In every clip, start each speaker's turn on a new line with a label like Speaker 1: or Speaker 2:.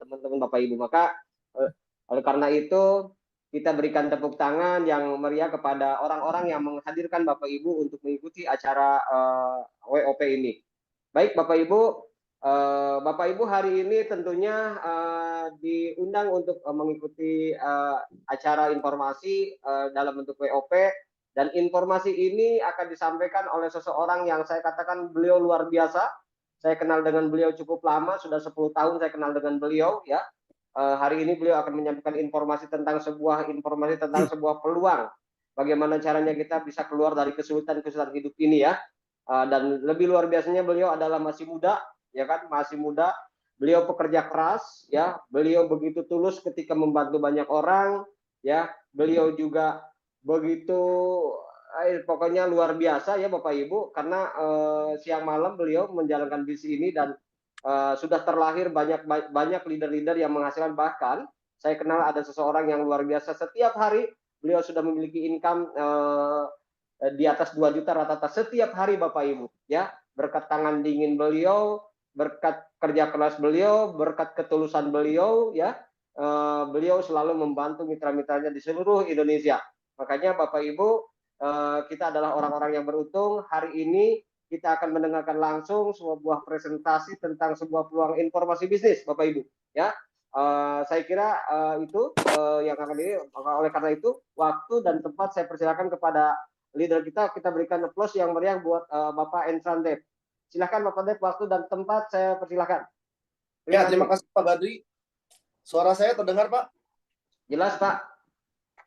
Speaker 1: teman-teman Bapak Ibu. Maka oleh karena itu kita berikan tepuk tangan yang meriah kepada orang-orang yang menghadirkan Bapak Ibu untuk mengikuti acara WOP ini. Baik Bapak Ibu, Bapak Ibu hari ini tentunya diundang untuk mengikuti acara informasi dalam bentuk WOP, dan informasi ini akan disampaikan oleh seseorang yang saya katakan beliau luar biasa. Saya kenal dengan beliau cukup lama, sudah 10 tahun saya kenal dengan beliau ya. Hari ini beliau akan menyampaikan informasi tentang sebuah peluang. Bagaimana caranya kita bisa keluar dari kesulitan-kesulitan hidup ini ya. Dan lebih luar biasanya beliau adalah masih muda, ya kan, masih muda. Beliau pekerja keras, ya. Beliau begitu tulus ketika membantu banyak orang, ya. Beliau juga begitu, pokoknya luar biasa ya Bapak Ibu, karena siang malam beliau menjalankan visi ini dan sudah terlahir banyak leader-leader yang menghasilkan. Bahkan saya kenal ada seseorang yang luar biasa, setiap hari beliau sudah memiliki income di atas 2 juta rata-rata setiap hari Bapak Ibu ya, berkat tangan dingin beliau, berkat kerja keras beliau, berkat ketulusan beliau ya. Beliau selalu membantu mitra-mitranya di seluruh Indonesia. Makanya Bapak Ibu, kita adalah orang-orang yang beruntung. Hari ini kita akan mendengarkan langsung sebuah presentasi tentang sebuah peluang informasi bisnis Bapak Ibu ya. Saya kira itu yang akan ini. Oleh karena itu waktu dan tempat saya persilakan kepada leader kita berikan applause yang meriah buat Bapak Ensan Dev. Silakan Bapak Dev, waktu dan tempat saya persilakan.
Speaker 2: Terima kasih Pak Badri. Suara saya terdengar Pak?
Speaker 1: Jelas Pak.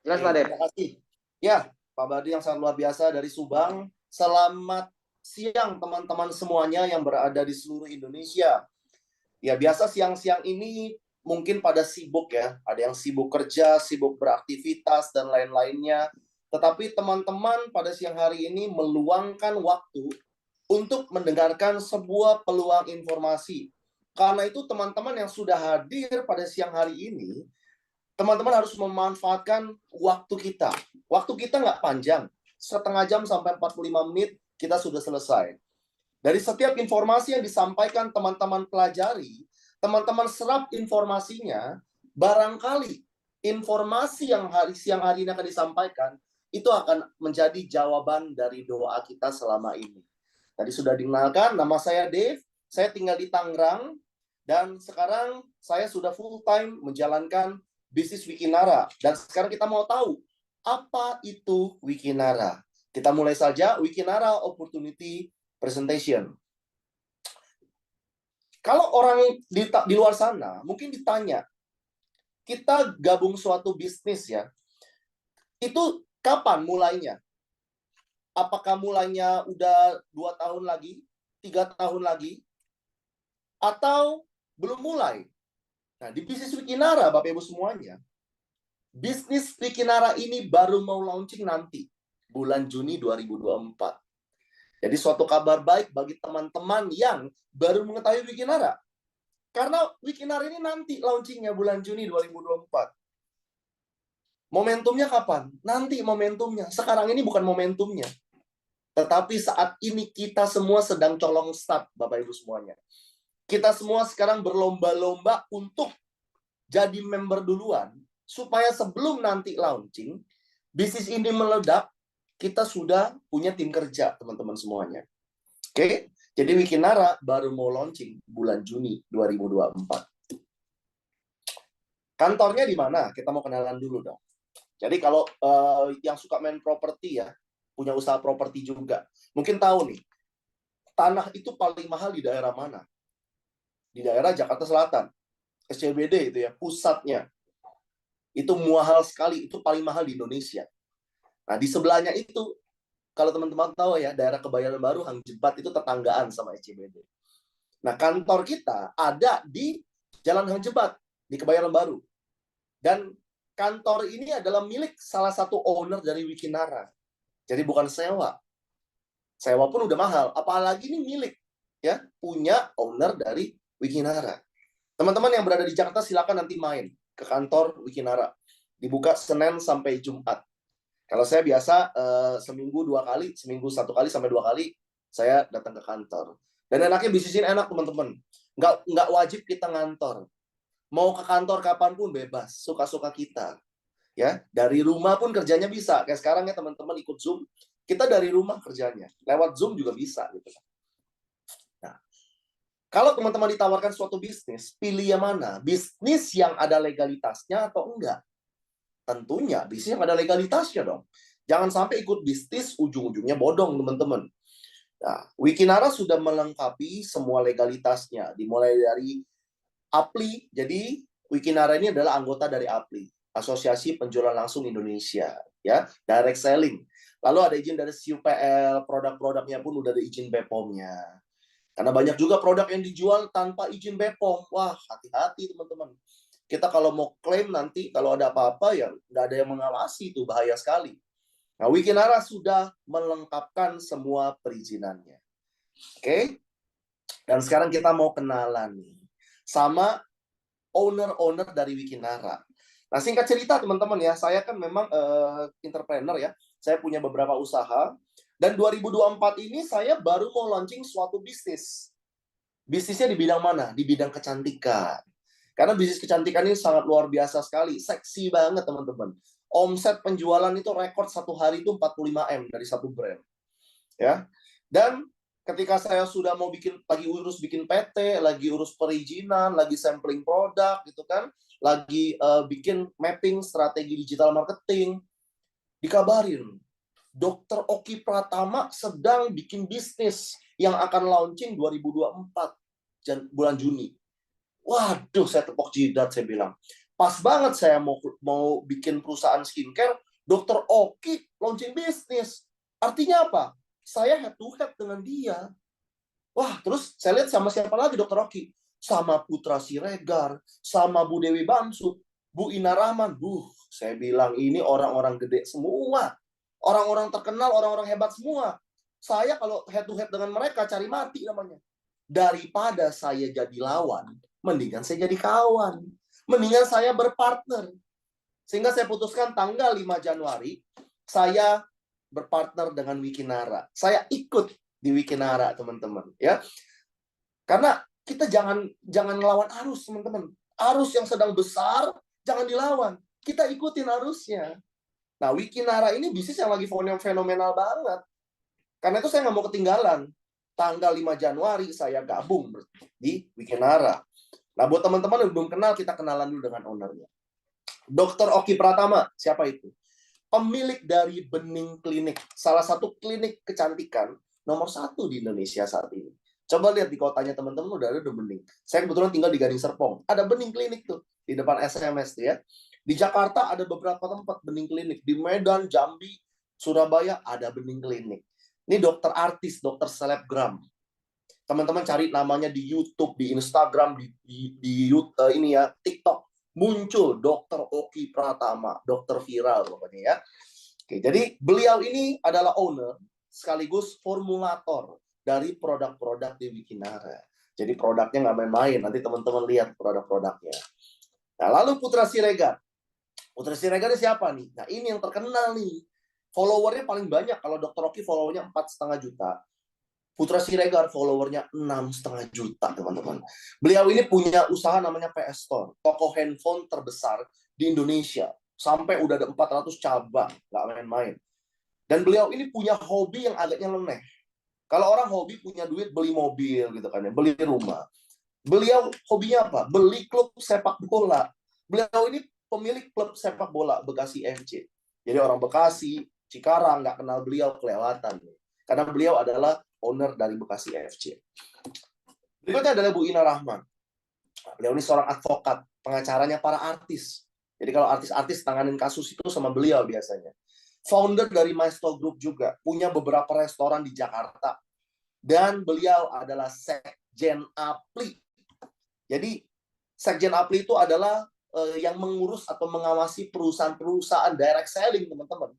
Speaker 1: Jelas Pak Dev.
Speaker 2: Terima kasih. Ya, Pak Badri yang sangat luar biasa dari Subang. Selamat siang teman-teman semuanya yang berada di seluruh Indonesia. Ya, biasa siang-siang ini mungkin pada sibuk ya. Ada yang sibuk kerja, sibuk beraktivitas, dan lain-lainnya. Tetapi teman-teman pada siang hari ini meluangkan waktu untuk mendengarkan sebuah peluang informasi. Karena itu teman-teman yang sudah hadir pada siang hari ini, teman-teman harus memanfaatkan waktu kita. Waktu kita nggak panjang, setengah jam sampai 45 menit kita sudah selesai. Dari setiap informasi yang disampaikan teman-teman pelajari, teman-teman serap informasinya, barangkali informasi yang siang hari ini akan disampaikan, itu akan menjadi jawaban dari doa kita selama ini. Tadi sudah dikenalkan, nama saya Dave, saya tinggal di Tangerang, dan sekarang saya sudah full time menjalankan bisnis Wikinara. Dan sekarang kita mau tahu, apa itu Wikinara? Kita mulai saja, Wikinara Opportunity Presentation. Kalau orang di luar sana, mungkin ditanya, kita gabung suatu bisnis ya, itu kapan mulainya? Apakah mulainya udah 2 tahun lagi, 3 tahun lagi, atau belum mulai? Nah, di bisnis Wikinara, Bapak Ibu semuanya, bisnis Wikinara ini baru mau launching nanti, bulan Juni 2024. Jadi suatu kabar baik bagi teman-teman yang baru mengetahui Wikinara. Karena Wikinara ini nanti launchingnya bulan Juni 2024. Momentumnya kapan? Nanti momentumnya. Sekarang ini bukan momentumnya. Tetapi saat ini kita semua sedang colong start, Bapak Ibu semuanya. Kita semua sekarang berlomba-lomba untuk jadi member duluan, supaya sebelum nanti launching, bisnis ini meledak, kita sudah punya tim kerja, teman-teman semuanya. Oke? Jadi Wikinara baru mau launching bulan Juni 2024. Kantornya di mana? Kita mau kenalan dulu dong. Jadi kalau yang suka main properti ya, punya usaha properti juga, mungkin tahu nih, tanah itu paling mahal di daerah mana? Di daerah Jakarta Selatan, SCBD itu ya, pusatnya. Itu mahal sekali, itu paling mahal di Indonesia. Nah, di sebelahnya itu, kalau teman-teman tahu ya, daerah Kebayoran Baru, Hang Jebat itu tetanggaan sama SCBD. Nah, kantor kita ada di Jalan Hang Jebat, di Kebayoran Baru. Dan kantor ini adalah milik salah satu owner dari Wikinara. Jadi bukan sewa. Sewa pun udah mahal, apalagi ini milik, ya, punya owner dari Wikinara. Teman-teman yang berada di Jakarta silakan nanti main ke kantor Wikinara. Dibuka Senin sampai Jumat. Kalau saya biasa seminggu 2 kali, seminggu 1 kali sampai 2 kali saya datang ke kantor. Dan enaknya bisnis ini enak teman-teman. Nggak wajib kita ngantor. Mau ke kantor kapanpun bebas, suka-suka kita. Ya, dari rumah pun kerjanya bisa. Kayak sekarang ya teman-teman ikut Zoom, kita dari rumah kerjanya. Lewat Zoom juga bisa gitu. Nah, kalau teman-teman ditawarkan suatu bisnis, pilih yang mana? Bisnis yang ada legalitasnya atau enggak? Tentunya bisnis yang ada legalitasnya dong. Jangan sampai ikut bisnis ujung-ujungnya bodong, teman-teman. Nah, Wikinara sudah melengkapi semua legalitasnya, dimulai dari APLI. Jadi Wikinara ini adalah anggota dari APLI, Asosiasi Penjualan Langsung Indonesia, ya, direct selling. Lalu ada izin dari CUPL, produk-produknya pun udah ada izin BPOM-nya. Karena banyak juga produk yang dijual tanpa izin BPOM. Wah, hati-hati teman-teman. Kita kalau mau klaim nanti, kalau ada apa-apa ya nggak ada yang mengawasi, itu bahaya sekali. Nah, Wikinara sudah melengkapkan semua perizinannya. Oke? Dan sekarang kita mau kenalan nih sama owner-owner dari Wikinara. Nah, singkat cerita teman-teman ya, saya kan memang entrepreneur ya. Saya punya beberapa usaha. Dan 2024 ini saya baru mau launching suatu bisnis. Bisnisnya di bidang mana? Di bidang kecantikan. Karena bisnis kecantikan ini sangat luar biasa sekali. Seksi banget teman-teman. Omset penjualan itu rekor satu hari itu 45M dari satu brand. Ya. Dan ketika saya sudah mau lagi urus bikin PT, lagi urus perizinan, lagi sampling produk gitu kan, lagi bikin mapping strategi digital marketing, dikabarin Dr. Oki Pratama sedang bikin bisnis yang akan launching 2024 bulan Juni. Waduh, saya tepuk jidat, saya bilang. Pas banget saya mau bikin perusahaan skincare, Dr. Oki launching bisnis. Artinya apa? Saya head to head dengan dia. Wah, terus saya lihat sama siapa lagi Dr. Oki? Sama Putra Siregar, sama Bu Dewi Bamsud, Bu Ina Rahman. Saya bilang ini orang-orang gede semua. Orang-orang terkenal, orang-orang hebat semua. Saya kalau head to head dengan mereka cari mati namanya. Daripada saya jadi lawan, mendingan saya jadi kawan. Mendingan saya berpartner. Sehingga saya putuskan tanggal 5 Januari, saya berpartner dengan Wikinara. Saya ikut di Wikinara, teman-teman. Ya, karena kita jangan melawan arus, teman-teman. Arus yang sedang besar, jangan dilawan. Kita ikutin arusnya. Nah, Wikinara ini bisnis yang lagi fenomenal banget. Karena itu saya nggak mau ketinggalan. Tanggal 5 Januari saya gabung di Wikinara. Nah, buat teman-teman yang belum kenal, kita kenalan dulu dengan ownernya. Dr. Oki Pratama, siapa itu? Pemilik dari Bening Klinik. Salah satu klinik kecantikan nomor 1 di Indonesia saat ini. Coba lihat di kotanya teman-teman, udah ada Bening. Saya kebetulan tinggal di Gading Serpong. Ada Bening Klinik tuh, di depan SMS tuh ya. Di Jakarta ada beberapa tempat Bening Klinik. Di Medan, Jambi, Surabaya ada Bening Klinik. Ini dokter artis, dokter selebgram. Teman-teman cari namanya di YouTube, di Instagram, di ini ya, TikTok. Muncul Dr. Oki Pratama, dokter viral pokoknya ya. Oke, jadi beliau ini adalah owner sekaligus formulator dari produk-produk di Wikinara. Jadi produknya nggak main-main, nanti teman-teman lihat produk-produknya. Nah, lalu Putra Siregar. Putra Siregar ini siapa nih? Nah, ini yang terkenal nih. Followernya paling banyak. Kalau Dr. Oki followernya 4,5 juta. Putra Siregar followernya 6,5 juta, teman-teman. Beliau ini punya usaha namanya PS Store, toko handphone terbesar di Indonesia. Sampai udah ada 400 cabang, nggak main-main. Dan beliau ini punya hobi yang agaknya nyeleneh. Kalau orang hobi punya duit beli mobil gitu kan ya, beli rumah. Beliau hobinya apa? Beli klub sepak bola. Beliau ini pemilik klub sepak bola Bekasi FC. Jadi orang Bekasi, Cikarang nggak kenal beliau kelewatan. Karena beliau adalah owner dari Bekasi FC. Berikutnya adalah Bu Ina Rahman. Beliau ini seorang advokat, pengacaranya para artis. Jadi kalau artis-artis tanganin kasus itu sama beliau biasanya. Founder dari Maestro Group juga, punya beberapa restoran di Jakarta. Dan beliau adalah Sekjen APLI. Jadi Sekjen APLI itu adalah yang mengurus atau mengawasi perusahaan-perusahaan direct selling, teman-teman.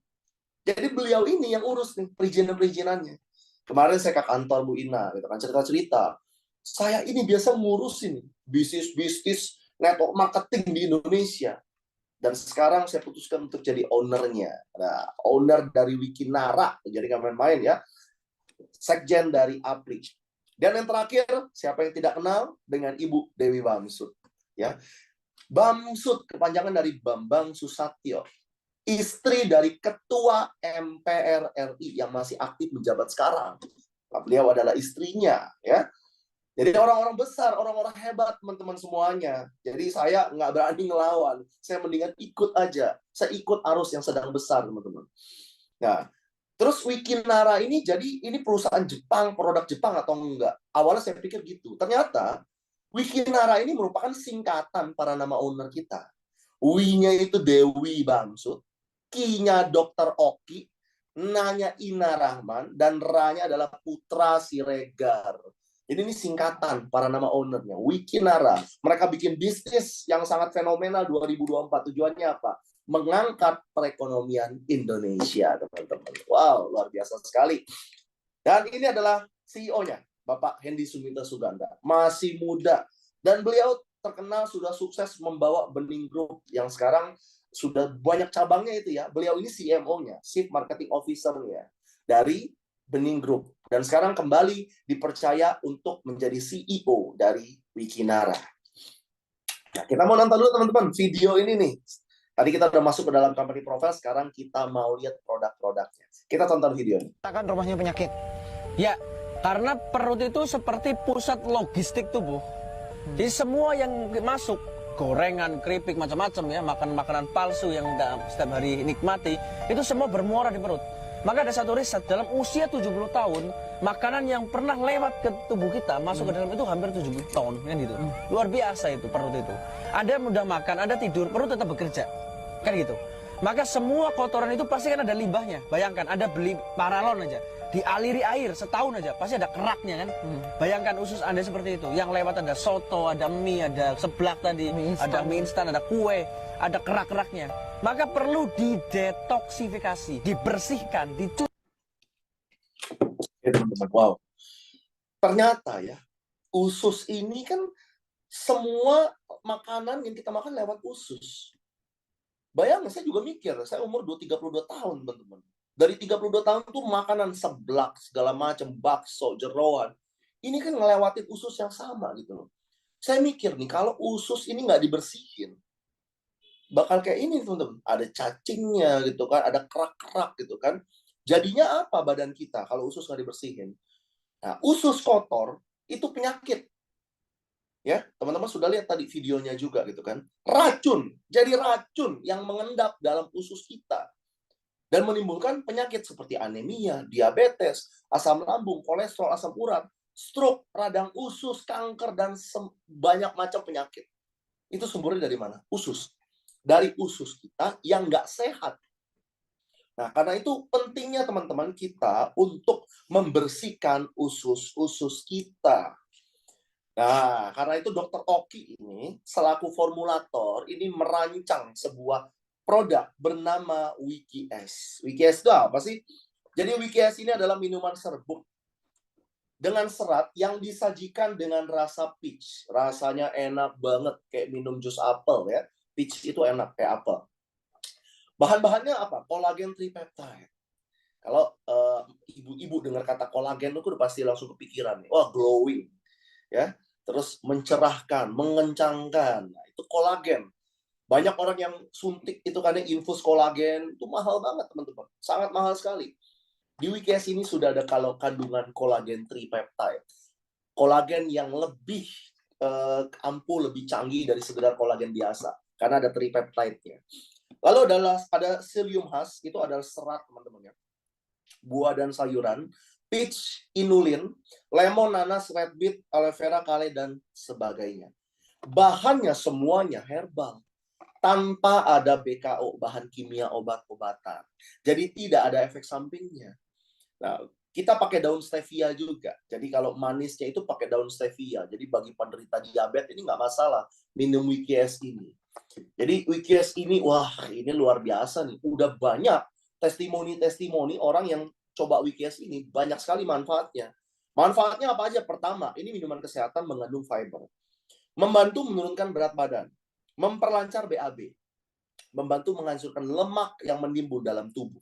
Speaker 2: Jadi beliau ini yang urus nih perizinan-perizinannya. Kemarin saya ke kantor Bu Ina, gitu kan, cerita-cerita. Saya ini biasa ngurusin bisnis-bisnis network marketing di Indonesia. Dan sekarang saya putuskan untuk jadi ownernya. Nah, owner dari Wikinara, jadi nggak main-main ya. Sekjen dari APLI. Dan yang terakhir, siapa yang tidak kenal dengan Ibu Dewi Bamsud. Ya, Bamsud kepanjangan dari Bambang Susatyo, istri dari Ketua MPR RI yang masih aktif menjabat sekarang. Beliau adalah istrinya, ya. Jadi orang-orang besar, orang-orang hebat, teman-teman semuanya. Jadi saya nggak berani ngelawan. Saya mendingan ikut aja. Saya ikut arus yang sedang besar, teman-teman. Nah, terus Wikinara ini jadi ini perusahaan Jepang, produk Jepang atau enggak? Awalnya saya pikir gitu. Ternyata Wikinara ini merupakan singkatan para nama owner kita. W-nya itu Dewi Bamsud, K-nya Dr. Oki, N-nya Ina Rahman, dan R-nya adalah Putra Siregar. Jadi ini singkatan para nama ownernya. Wikinara. Mereka bikin bisnis yang sangat fenomenal 2024. Tujuannya apa? Mengangkat perekonomian Indonesia, teman-teman. Wow, luar biasa sekali. Dan ini adalah CEO-nya, Bapak Hendy Sumita Suganda. Masih muda. Dan beliau terkenal sudah sukses membawa Bening Group yang sekarang sudah banyak cabangnya itu ya. Beliau ini CMO-nya, Chief Marketing Officer-nya dari Bening Group. Dan sekarang kembali dipercaya untuk menjadi CEO dari Wikinara. Nah, kita mau nonton dulu teman-teman video ini nih. Tadi kita udah masuk ke dalam company profile, sekarang kita mau lihat produk-produknya. Kita tonton video ini.
Speaker 3: Kan rumahnya penyakit. Ya, karena perut itu seperti pusat logistik tubuh. Jadi semua yang masuk, gorengan, keripik, macam-macam ya, makan makanan palsu yang setiap hari nikmati, itu semua bermuara di perut. Maka ada satu riset, dalam usia 70 tahun, makanan yang pernah lewat ke tubuh kita, masuk ke dalam itu hampir 70 ton, kan gitu. Luar biasa itu, perut itu. Ada mudah makan, ada tidur, perut tetap bekerja. Kan gitu. Maka semua kotoran itu pasti kan ada limbahnya. Bayangkan, ada beli paralon aja, dialiri air setahun aja, pasti ada keraknya kan. Bayangkan usus Anda seperti itu. Yang lewat ada soto, ada mie, ada seblak tadi, ada mie instan, ada kue, ada kerak-keraknya. Maka perlu didetoksifikasi, dibersihkan, dicuci.
Speaker 2: Wow. Ternyata ya, usus ini kan semua makanan yang kita makan lewat usus. Bayangin, saya juga mikir, saya umur 32 tahun, teman-teman. Dari 32 tahun tuh makanan seblak, segala macam, bakso, jeroan. Ini kan ngelewatin usus yang sama gitu loh. Saya mikir nih, kalau usus ini nggak dibersihin, bakal kayak ini, teman-teman. Ada cacingnya gitu kan, ada kerak-kerak gitu kan. Jadinya apa badan kita kalau usus nggak dibersihin? Nah, usus kotor itu penyakit. Ya, teman-teman sudah lihat tadi videonya juga gitu kan. Racun, jadi racun yang mengendap dalam usus kita. Dan menimbulkan penyakit seperti anemia, diabetes, asam lambung, kolesterol, asam urat, stroke, radang usus, kanker, dan banyak macam penyakit. Itu sumbernya dari mana? Usus. Dari usus kita yang nggak sehat. Nah, karena itu pentingnya teman-teman kita untuk membersihkan usus-usus kita. Nah, karena itu Dr. Oki ini selaku formulator ini merancang sebuah produk bernama WikiS. WikiS itu apa sih? Jadi WikiS ini adalah minuman serbuk dengan serat yang disajikan dengan rasa peach. Rasanya enak banget kayak minum jus apel ya. Peach itu enak kayak apel. Bahan-bahannya apa? Kolagen tripeptide. Kalau ibu-ibu dengar kata kolagen itu udah pasti langsung kepikiran nih. Wah, glowing. Ya. Terus mencerahkan, mengencangkan. Nah, itu kolagen. Banyak orang yang suntik itu karena infus kolagen. Itu mahal banget, teman-teman. Sangat mahal sekali. Di WikiS ini sudah ada kalau kandungan kolagen tripeptide. Kolagen yang lebih ampuh, lebih canggih dari sekedar kolagen biasa. Karena ada tripeptide-nya. Lalu ada psyllium husk, itu adalah serat, teman-teman ya. Buah dan sayuran. Peach, inulin, lemon, nanas, red beet, aloe vera, kale, dan sebagainya. Bahannya semuanya herbal. Tanpa ada BKO, bahan kimia obat-obatan. Jadi tidak ada efek sampingnya. Nah, kita pakai daun stevia juga. Jadi kalau manisnya itu pakai daun stevia. Jadi bagi penderita diabetes ini nggak masalah minum WikiS ini. Jadi WikiS ini, wah ini luar biasa nih. Udah banyak testimoni-testimoni orang yang coba WikiS ini, banyak sekali manfaatnya. Manfaatnya apa aja? Pertama, ini minuman kesehatan mengandung fiber. Membantu menurunkan berat badan. Memperlancar BAB. Membantu menghancurkan lemak yang menimbun dalam tubuh.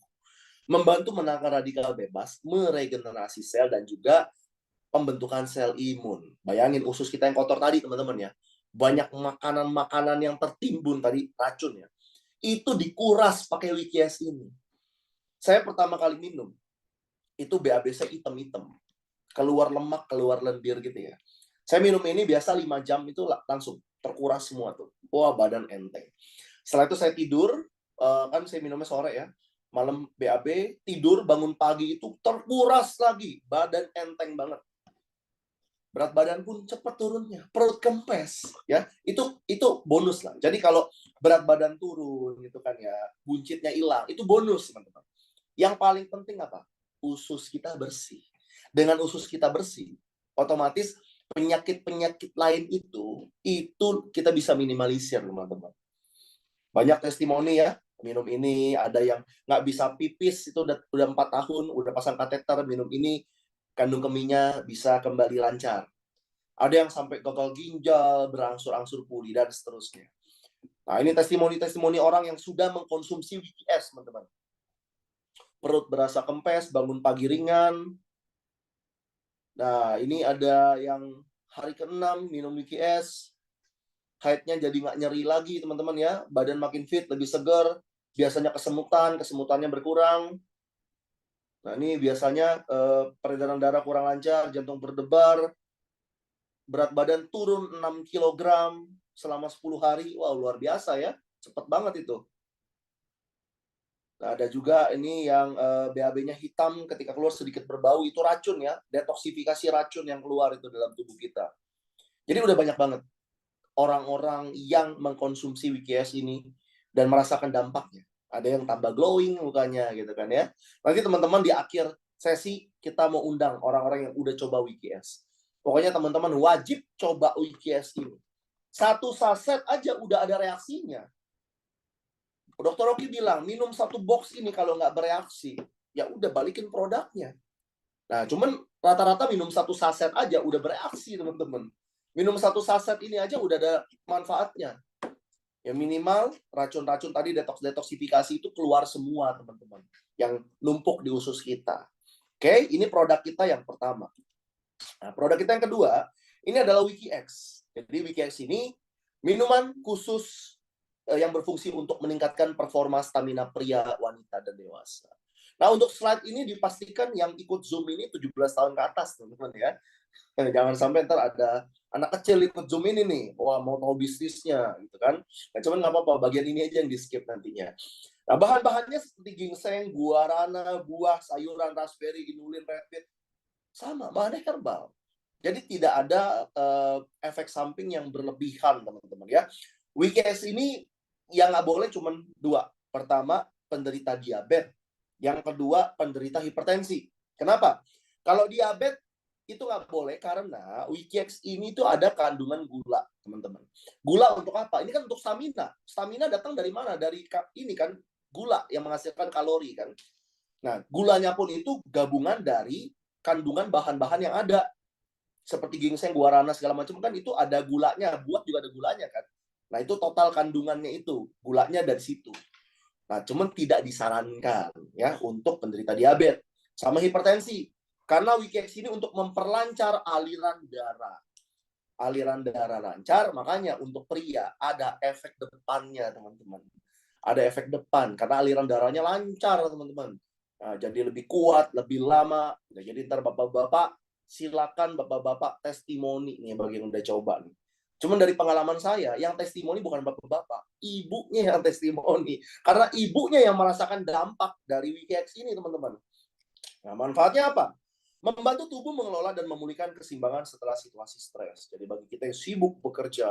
Speaker 2: Membantu menangkal radikal bebas, meregenerasi sel, dan juga pembentukan sel imun. Bayangin usus kita yang kotor tadi, teman-teman ya. banyak makanan-makanan yang tertimbun tadi, racun ya, itu dikuras pakai Wikies ini. Saya pertama kali minum, itu BAB saya hitam-hitam. Keluar lemak, keluar lendir gitu ya. Saya minum ini biasa 5 jam itu langsung terkuras semua tuh. Wah, badan enteng. Setelah itu saya tidur, kan saya minumnya sore ya. Malam BAB, tidur, bangun pagi itu terkuras lagi. Badan enteng banget. Berat badan pun cepat turunnya, perut kempes ya, itu bonus lah. Jadi kalau berat badan turun gitu kan ya, buncitnya hilang, itu bonus teman-teman. Yang paling penting apa? Usus kita bersih. Dengan usus kita bersih, otomatis penyakit-penyakit lain itu kita bisa minimalisir teman-teman. Banyak testimoni ya, minum ini, ada yang nggak bisa pipis itu udah 4 tahun, udah pasang kateter, minum ini kandung kemihnya bisa kembali lancar. Ada yang sampai gagal ginjal, berangsur-angsur pulih, dan seterusnya. Nah, ini testimoni-testimoni orang yang sudah mengkonsumsi Wikies, teman-teman. Perut berasa kempes, bangun pagi ringan. Nah, ini ada yang hari ke-6 minum Wikies, haidnya jadi nggak nyeri lagi, teman-teman ya. Badan makin fit, lebih segar. Biasanya kesemutannya berkurang. Nah, ini biasanya peredaran darah kurang lancar, jantung berdebar, berat badan turun 6 kg selama 10 hari. Wah, luar biasa ya. Cepet banget itu. Nah, ada juga ini yang BAB-nya hitam ketika keluar sedikit berbau. Itu racun ya. Detoksifikasi racun yang keluar itu dalam tubuh kita. Jadi udah banyak banget orang-orang yang mengkonsumsi Wikies ini dan merasakan dampaknya. Ada yang tambah glowing mukanya gitu kan ya. Nanti teman-teman di akhir sesi kita mau undang orang-orang yang udah coba Wikies. Pokoknya teman-teman wajib coba Wikies ini. 1 saset aja udah ada reaksinya. Dokter Rocky bilang, minum 1 box ini kalau nggak bereaksi, ya udah balikin produknya. Nah, cuman rata-rata minum 1 saset aja udah bereaksi, teman-teman. Minum 1 saset ini aja udah ada manfaatnya. Ya minimal racun-racun tadi detoksifikasi itu keluar semua, teman-teman. Yang numpuk di usus kita. Oke, ini produk kita yang pertama. Nah, produk kita yang kedua, ini adalah Wikies. Jadi Wikies ini minuman khusus yang berfungsi untuk meningkatkan performa stamina pria, wanita, dan dewasa. Nah, untuk slide ini dipastikan yang ikut Zoom ini 17 tahun ke atas, teman-teman ya. Jangan sampai ntar ada anak kecil ikut Zoom ini nih, wah mau tahu bisnisnya gitu kan. Nah, cuman nggak apa-apa, bagian ini aja yang di skip nantinya. Nah, bahan-bahannya seperti ginseng, guarana, buah, sayuran, raspberry, inulin, rapid, sama, bahannya herbal. Jadi tidak ada efek samping yang berlebihan, teman-teman ya. Wikies ini yang nggak boleh cuma 2. Pertama, penderita diabetes. Yang kedua, penderita hipertensi. Kenapa? Kalau diabetes itu nggak boleh karena Wikies ini tuh ada kandungan gula, teman-teman. Gula untuk apa? Ini kan untuk stamina. Stamina datang dari mana? Dari ini kan, gula yang menghasilkan kalori kan. Nah, gulanya pun itu gabungan dari kandungan bahan-bahan yang ada. Seperti ginseng, guarana, segala macam kan itu ada gulanya. Buah juga ada gulanya kan. Nah, itu total kandungannya itu. Gulanya dari situ. Nah, cuman tidak disarankan ya untuk penderita diabetes sama hipertensi. Karena Wikies ini untuk memperlancar aliran darah. Aliran darah lancar, makanya untuk pria ada efek depannya, teman-teman. Ada efek depan karena aliran darahnya lancar, teman-teman. Nah, jadi lebih kuat, lebih lama. Nah, jadi ntar bapak-bapak silakan bapak-bapak testimoni nih bagi yang udah coba nih. Cuman dari pengalaman saya, yang testimoni bukan bapak-bapak, ibunya yang testimoni. Karena ibunya yang merasakan dampak dari Wikies ini, teman-teman. Nah, manfaatnya apa? Membantu tubuh mengelola dan memulihkan keseimbangan setelah situasi stres. Jadi bagi kita yang sibuk bekerja,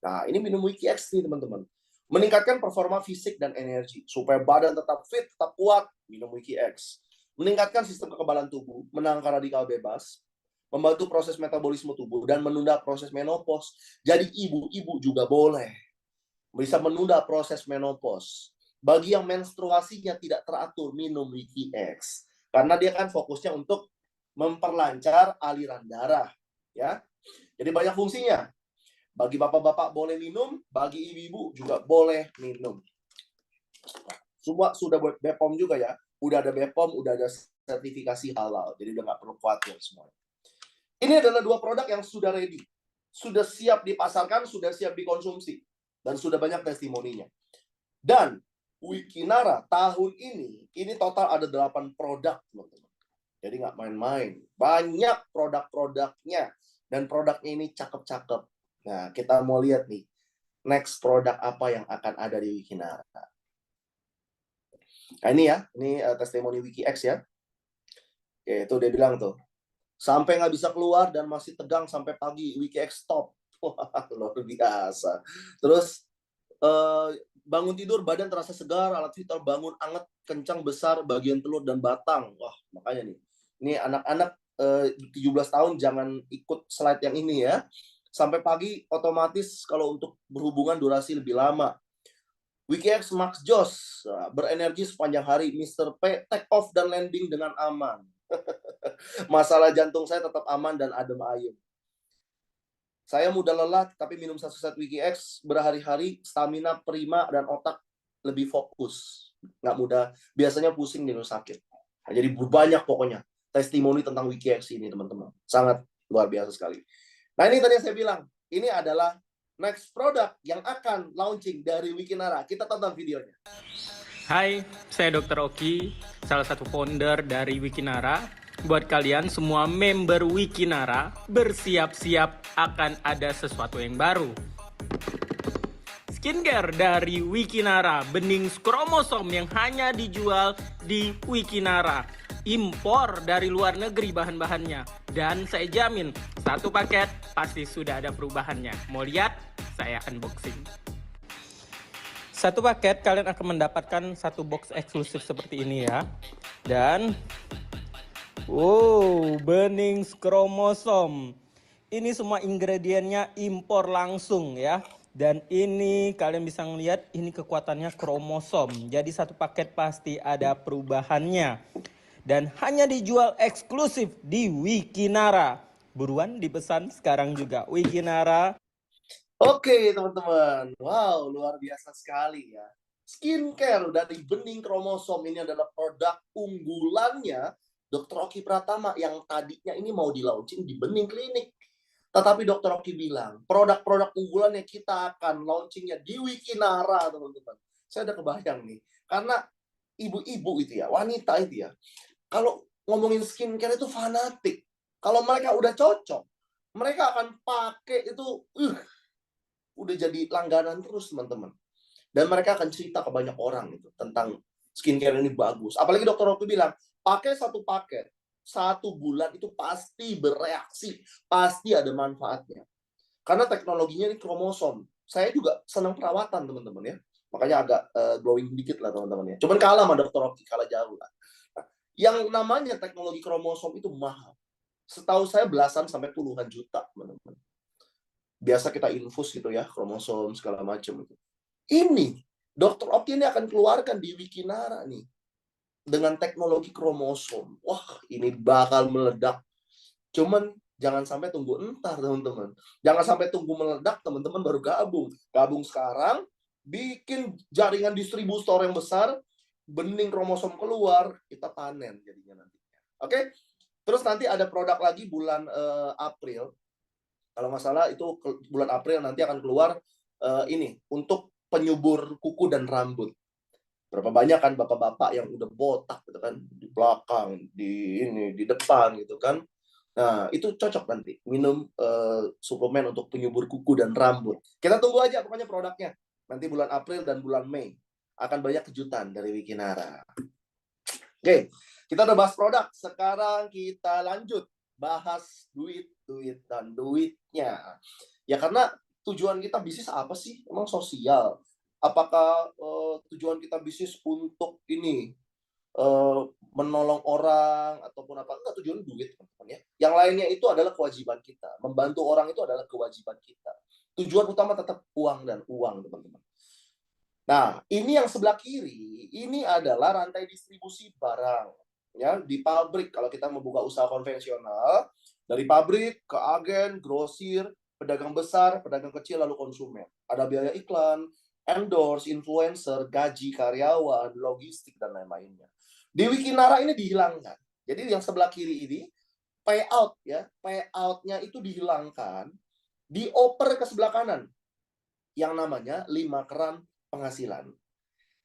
Speaker 2: nah ini minum Wikies nih, teman-teman. Meningkatkan performa fisik dan energi. Supaya badan tetap fit, tetap kuat, minum Wikies. Meningkatkan sistem kekebalan tubuh, menangkal radikal bebas, membantu proses metabolisme tubuh, dan menunda proses menopause. Jadi ibu-ibu juga boleh bisa menunda proses menopause. Bagi yang menstruasinya tidak teratur, minum Wikies. Karena dia kan fokusnya untuk memperlancar aliran darah. Ya. Jadi banyak fungsinya. Bagi bapak-bapak boleh minum, bagi ibu-ibu juga boleh minum. Semua sudah buat BPOM juga ya. Udah ada BPOM, udah ada sertifikasi halal. Jadi udah nggak perlu khawatir semuanya. Ini adalah 2 produk yang sudah ready. sudah siap dipasarkan, sudah siap dikonsumsi, dan sudah banyak testimoninya. Dan Wikinara tahun ini total ada 8 produk, teman-teman. Jadi nggak main-main. Banyak produk-produknya. Dan produknya ini cakep-cakep. Nah, kita mau lihat nih, next produk apa yang akan ada di Wikinara. Nah, ini ya, ini testimoni WikiX ya. Oke, itu dia bilang tuh. Sampai nggak bisa keluar dan masih tegang sampai pagi, WikiX stop. Wah, luar biasa. Terus, bangun tidur, badan terasa segar, alat vital bangun anget, kencang, besar, bagian telur dan batang. Wah, makanya nih. Ini anak-anak 17 tahun jangan ikut slide yang ini ya. Sampai pagi otomatis kalau untuk berhubungan durasi lebih lama. WikiX Max Joss, berenergi sepanjang hari, Mr. P, take off dan landing dengan aman. Masalah jantung saya tetap aman dan adem ayem. Saya mudah lelah, tapi minum satu set WikiX berhari-hari, stamina prima dan otak lebih fokus. Nggak mudah, biasanya pusing dan sakit. Nah, jadi banyak pokoknya testimoni tentang WikiX ini, teman-teman. Sangat luar biasa sekali. Nah, ini tadi yang saya bilang. Ini adalah next product yang akan launching dari Wikinara. Kita tonton videonya.
Speaker 4: Hai, saya Dr. Oki, salah satu founder dari Wikinara. Buat kalian semua member Wikinara, bersiap-siap akan ada sesuatu yang baru. Skincare dari Wikinara, bening kromosom yang hanya dijual di Wikinara. Impor dari luar negeri bahan-bahannya. Dan saya jamin, satu paket pasti sudah ada perubahannya. Mau lihat? Saya unboxing. Satu paket kalian akan mendapatkan satu box eksklusif seperti ini ya. Dan bening kromosom. Ini semua ingredientnya impor langsung ya. Dan ini kalian bisa ngelihat ini kekuatannya kromosom. Jadi satu paket pasti ada perubahannya. Dan hanya dijual eksklusif di Wikinara. Buruan dipesan sekarang juga. Wikinara.
Speaker 2: Oke, teman-teman. Wow, luar biasa sekali ya. Skincare dari bening kromosom ini adalah produk unggulannya Dr. Oki Pratama yang tadinya ini mau di-launching di Bening Klinik. Tetapi Dr. Oki bilang, produk-produk unggulannya kita akan launchingnya di Wikinara, teman-teman. Saya udah kebayang nih. Karena ibu-ibu itu ya, wanita itu ya, kalau ngomongin skincare itu fanatik. Kalau mereka udah cocok, mereka akan pakai itu, udah jadi langganan terus, teman-teman. Dan mereka akan cerita ke banyak orang gitu, tentang skincare ini bagus. Apalagi Dr. Oki bilang, pakai satu paket, 1 bulan itu pasti bereaksi, pasti ada manfaatnya. Karena teknologinya ini kromosom. Saya juga senang perawatan, teman-teman ya. Makanya agak glowing dikit lah, teman-teman ya. Cuman kalah sama Dr. Oki, kalah jauh lah. Nah, yang namanya teknologi kromosom itu mahal. Setahu saya belasan sampai puluhan juta, teman-teman. Biasa kita infus gitu ya, kromosom segala macam itu. Ini Dr. Oki ini akan keluarkan di Wikinara nih dengan teknologi kromosom. Wah, ini bakal meledak. Cuman jangan sampai tunggu entar, teman-teman. Jangan sampai tunggu meledak, teman-teman baru gabung. Gabung sekarang, bikin jaringan distributor yang besar, bening kromosom keluar, kita panen jadinya nantinya. Oke? Terus nanti ada produk lagi bulan April. Kalau nggak salah itu bulan April nanti akan keluar ini untuk penyubur kuku dan rambut. Berapa banyak kan bapak-bapak yang udah botak gitu kan, di belakang, di ini, di depan gitu kan. Nah, itu cocok nanti minum suplemen untuk penyubur kuku dan rambut. Kita tunggu aja pokoknya produknya. Nanti bulan April dan bulan Mei akan banyak kejutan dari Wikinara. Oke, kita udah bahas produk. Sekarang kita lanjut bahas duit dan duitnya. Ya karena tujuan kita bisnis apa sih? Emang sosial. Apakah tujuan kita bisnis untuk ini menolong orang ataupun apa? Enggak, tujuan duit, teman-teman ya. Yang lainnya itu adalah kewajiban kita. Membantu orang itu adalah kewajiban kita. Tujuan utama tetap uang dan uang, teman-teman. Nah, ini yang sebelah kiri, ini adalah rantai distribusi barang. Ya, di pabrik kalau kita membuka usaha konvensional, dari pabrik ke agen, grosir, pedagang besar, pedagang kecil, lalu konsumen. Ada biaya iklan, endorse, influencer, gaji karyawan, logistik, dan lain-lainnya. Di Wikinara ini dihilangkan. Jadi yang sebelah kiri ini, payout ya, payout-nya itu dihilangkan. dioper ke sebelah kanan yang namanya 5 keran penghasilan.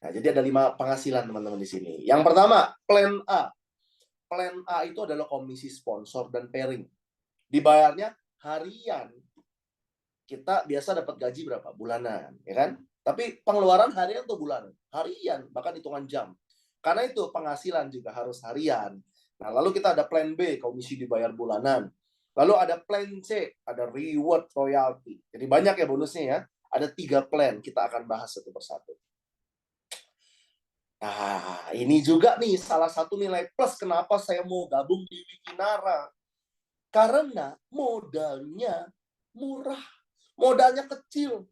Speaker 2: Nah, jadi ada 5 penghasilan teman-teman di sini. Yang pertama, plan A. Plan A itu adalah komisi sponsor dan pairing. Dibayarnya harian. Kita biasa dapat gaji berapa? Bulanan, ya kan? Tapi pengeluaran harian atau bulanan? Harian, bahkan hitungan jam. Karena itu penghasilan juga harus harian. Nah, lalu kita ada plan B, komisi dibayar bulanan. Lalu ada plan C, ada reward royalty. Jadi banyak ya bonusnya ya. Ada 3 plan, kita akan bahas satu persatu. Nah, ini juga nih salah satu nilai plus kenapa saya mau gabung di Wikinara. Karena modalnya murah, modalnya kecil.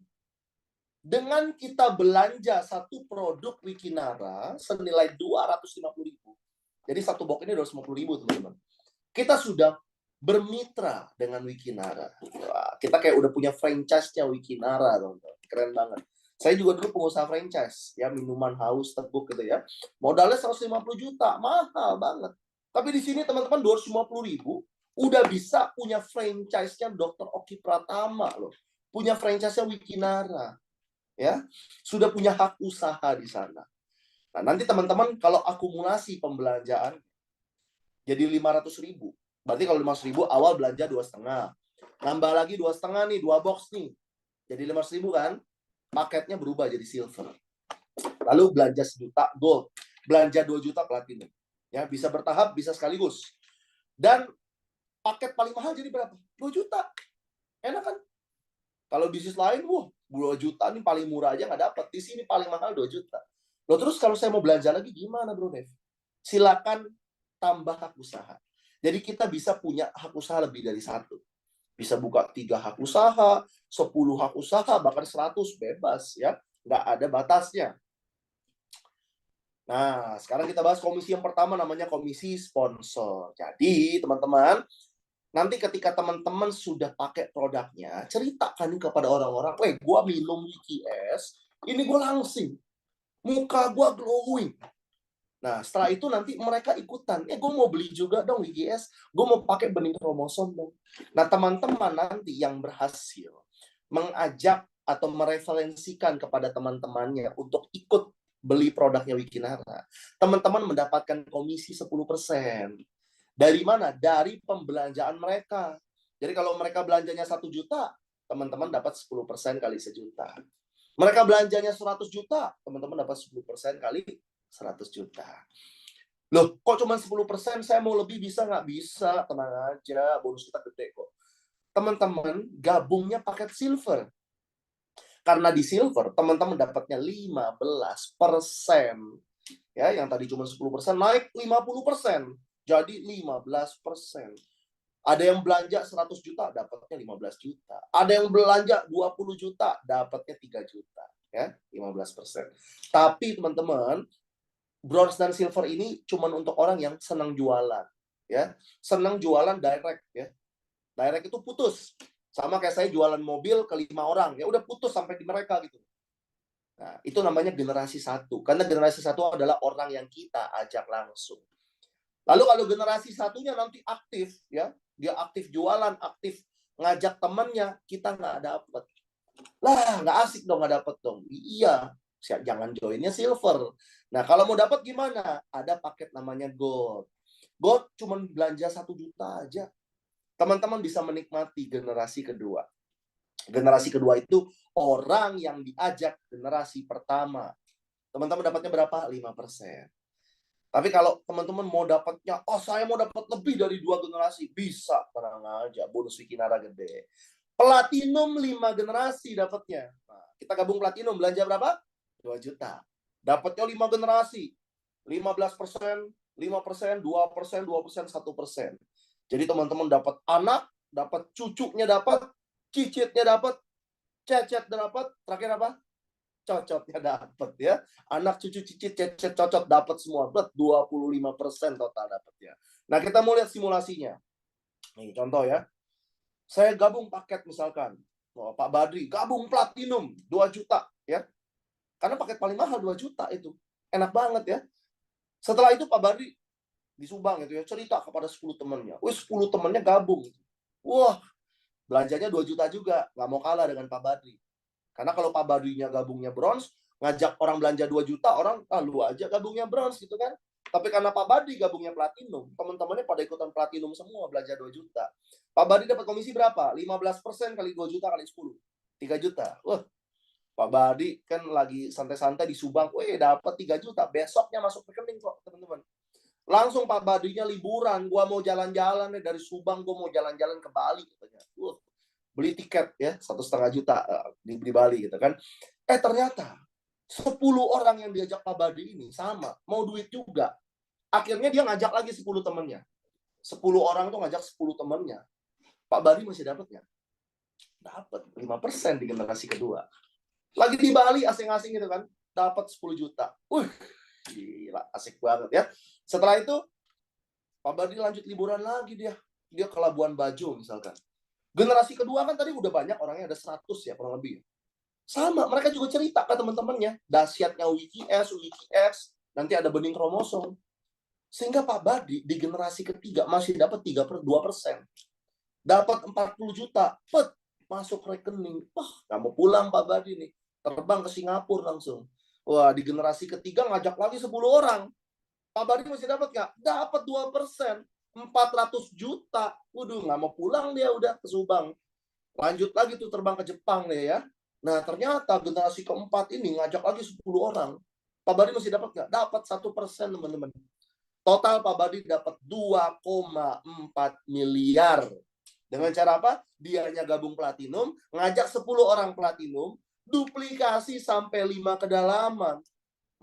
Speaker 2: Dengan kita belanja satu produk Wikinara senilai 250.000. Jadi satu box ini 250.000, teman-teman. Kita sudah bermitra dengan Wikinara. Wah, kita kayak udah punya franchise-nya Wikinara, teman-teman. Keren banget. Saya juga dulu pengusaha franchise, ya, minuman haus, teguk gitu ya. Modalnya 150 juta, mahal banget. Tapi di sini teman-teman 250.000 udah bisa punya franchise-nya Dr. Oki Pratama loh. Punya franchise-nya Wikinara. Ya, sudah punya hak usaha di sana. Nah, nanti teman-teman kalau akumulasi pembelanjaan jadi 500.000. Berarti kalau 500.000 awal belanja 2,5. Nambah lagi 2,5 nih, 2 box nih. Jadi 500.000 kan? Paketnya berubah jadi silver. Lalu belanja 1 juta gold, belanja 2 juta platinum. Ya, bisa bertahap, bisa sekaligus. Dan paket paling mahal jadi berapa? 2 juta. Enak kan? Kalau bisnis lain, 2 juta nih paling murah aja nggak dapat. Di sini paling mahal 2 juta. Loh, terus kalau saya mau belanja lagi gimana, Bro Dev? Silakan tambah hak usaha. Jadi kita bisa punya hak usaha lebih dari 1. Bisa buka 3 hak usaha, 10 hak usaha, bahkan 100 bebas ya. Nggak ada batasnya. Nah, sekarang kita bahas komisi yang pertama, namanya komisi sponsor. Jadi, teman-teman, nanti ketika teman-teman sudah pakai produknya, ceritakan kepada orang-orang, "Weh, gua minum WikiS, ini gua langsing. Muka gua glowing." Nah, setelah itu nanti mereka ikutan. Gue mau beli juga dong WikiS. Gue mau pakai bening kromosom dong. Nah, teman-teman nanti yang berhasil mengajak atau mereferensikan kepada teman-temannya untuk ikut beli produknya Wikinara, teman-teman mendapatkan komisi 10%. Dari mana? Dari pembelanjaan mereka. Jadi kalau mereka belanjanya 1 juta, teman-teman dapat 10% kali 1 juta. Mereka belanjanya 100 juta, teman-teman dapat 10% kali 100 juta. Loh, kok cuma 10%? Saya mau lebih bisa nggak? Bisa, tenang aja. Bonus kita gede kok. Teman-teman, gabungnya paket silver. Karena di silver, teman-teman dapatnya 15%. Ya, yang tadi cuma 10%, naik 50%. Jadi 15%. Ada yang belanja 100 juta, dapatnya 15 juta. Ada yang belanja 20 juta, dapatnya 3 juta. Ya, 15%. Tapi, teman-teman, bronze dan silver ini cuma untuk orang yang senang jualan, ya, senang jualan direct, ya. Direct itu putus, sama kayak saya jualan mobil ke 5 orang, ya udah putus sampai di mereka gitu. Nah, itu namanya generasi 1, karena generasi 1 adalah orang yang kita ajak langsung. Lalu kalau generasi 1-nya nanti aktif, ya, dia aktif jualan, aktif ngajak temannya, kita nggak dapet. Lah, nggak asik dong, nggak dapet dong. Iya, jangan joinnya silver. Nah, kalau mau dapat gimana? Ada paket namanya gold. Gold cuma belanja 1 juta aja. Teman-teman bisa menikmati generasi kedua. Generasi kedua itu orang yang diajak generasi pertama. Teman-teman dapatnya berapa? 5%. Tapi kalau teman-teman mau dapatnya, saya mau dapat lebih dari 2 generasi. Bisa, tenang aja. Bonus Wikinara gede. Platinum 5 generasi dapatnya. Nah, kita gabung platinum, belanja berapa? 2 juta. Dapatnya 5 generasi. 15%, 5%, 2%, 2%, 1%. Jadi teman-teman dapat anak, dapat cucunya, dapat cicitnya, dapat cecetnya, dapat terakhir apa? Cocotnya dapat, ya. Anak, cucu, cicit, cecet, cocot dapat semua. 25% total dapatnya. Nah, kita mau lihat simulasinya. Nih, contoh ya. Saya gabung paket misalkan. Pak Badri gabung platinum 2 juta, ya. Karena paket paling mahal 2 juta itu. Enak banget ya. Setelah itu Pak Badri di Subang gitu ya, cerita kepada 10 temannya. 10 temannya gabung. Wah, belanjanya 2 juta juga, nggak mau kalah dengan Pak Badri. Karena kalau Pak Badrinya gabungnya bronze, ngajak orang belanja 2 juta, orang, lu aja gabungnya bronze gitu kan. Tapi karena Pak Badri gabungnya platinum, teman-temannya pada ikutan platinum semua, belanja 2 juta. Pak Badri dapat komisi berapa? 15% kali 2 juta kali 10. 3 juta. Wah, Pak Badri kan lagi santai-santai di Subang, dapat 3 juta. Besoknya masuk rekening kok, teman-teman. Langsung Pak Badrinya liburan, gua mau jalan-jalan dari Subang, gua mau jalan-jalan ke Bali katanya. Beli tiket ya 1,5 juta di Bali gitu kan. Ternyata 10 orang yang diajak Pak Badri ini sama, mau duit juga. Akhirnya dia ngajak lagi 10 temannya. 10 orang tuh ngajak 10 temannya. Pak Badri masih dapat nggak? Dapat 5% di generasi kedua. Lagi di Bali asing-asing gitu kan, dapat 10 juta. Gila, asik banget ya. Setelah itu Pak Badri lanjut liburan lagi dia ke Labuan Bajo misalkan. Generasi kedua kan tadi udah banyak orangnya, ada 100 ya kurang lebih. Sama, mereka juga cerita ke teman-temannya, dahsyatnya WikiX, nanti ada bening kromosom. Sehingga Pak Badri di generasi ketiga masih dapat 2%. Dapat 40 juta, masuk rekening. Nggak mau pulang Pak Badri nih. Terbang ke Singapura langsung. Wah, di generasi ketiga ngajak lagi 10 orang. Pak Badri masih dapat nggak? Dapat 2%. 400 juta. Waduh, nggak mau pulang dia udah ke Subang. Lanjut lagi tuh terbang ke Jepang deh ya. Nah, ternyata generasi keempat ini ngajak lagi 10 orang. Pak Badri masih dapat nggak? Dapat 1%, teman-teman. Total Pak Badri dapat 2,4 miliar. Dengan cara apa? Dianya gabung platinum, ngajak 10 orang platinum, duplikasi sampai 5 kedalaman.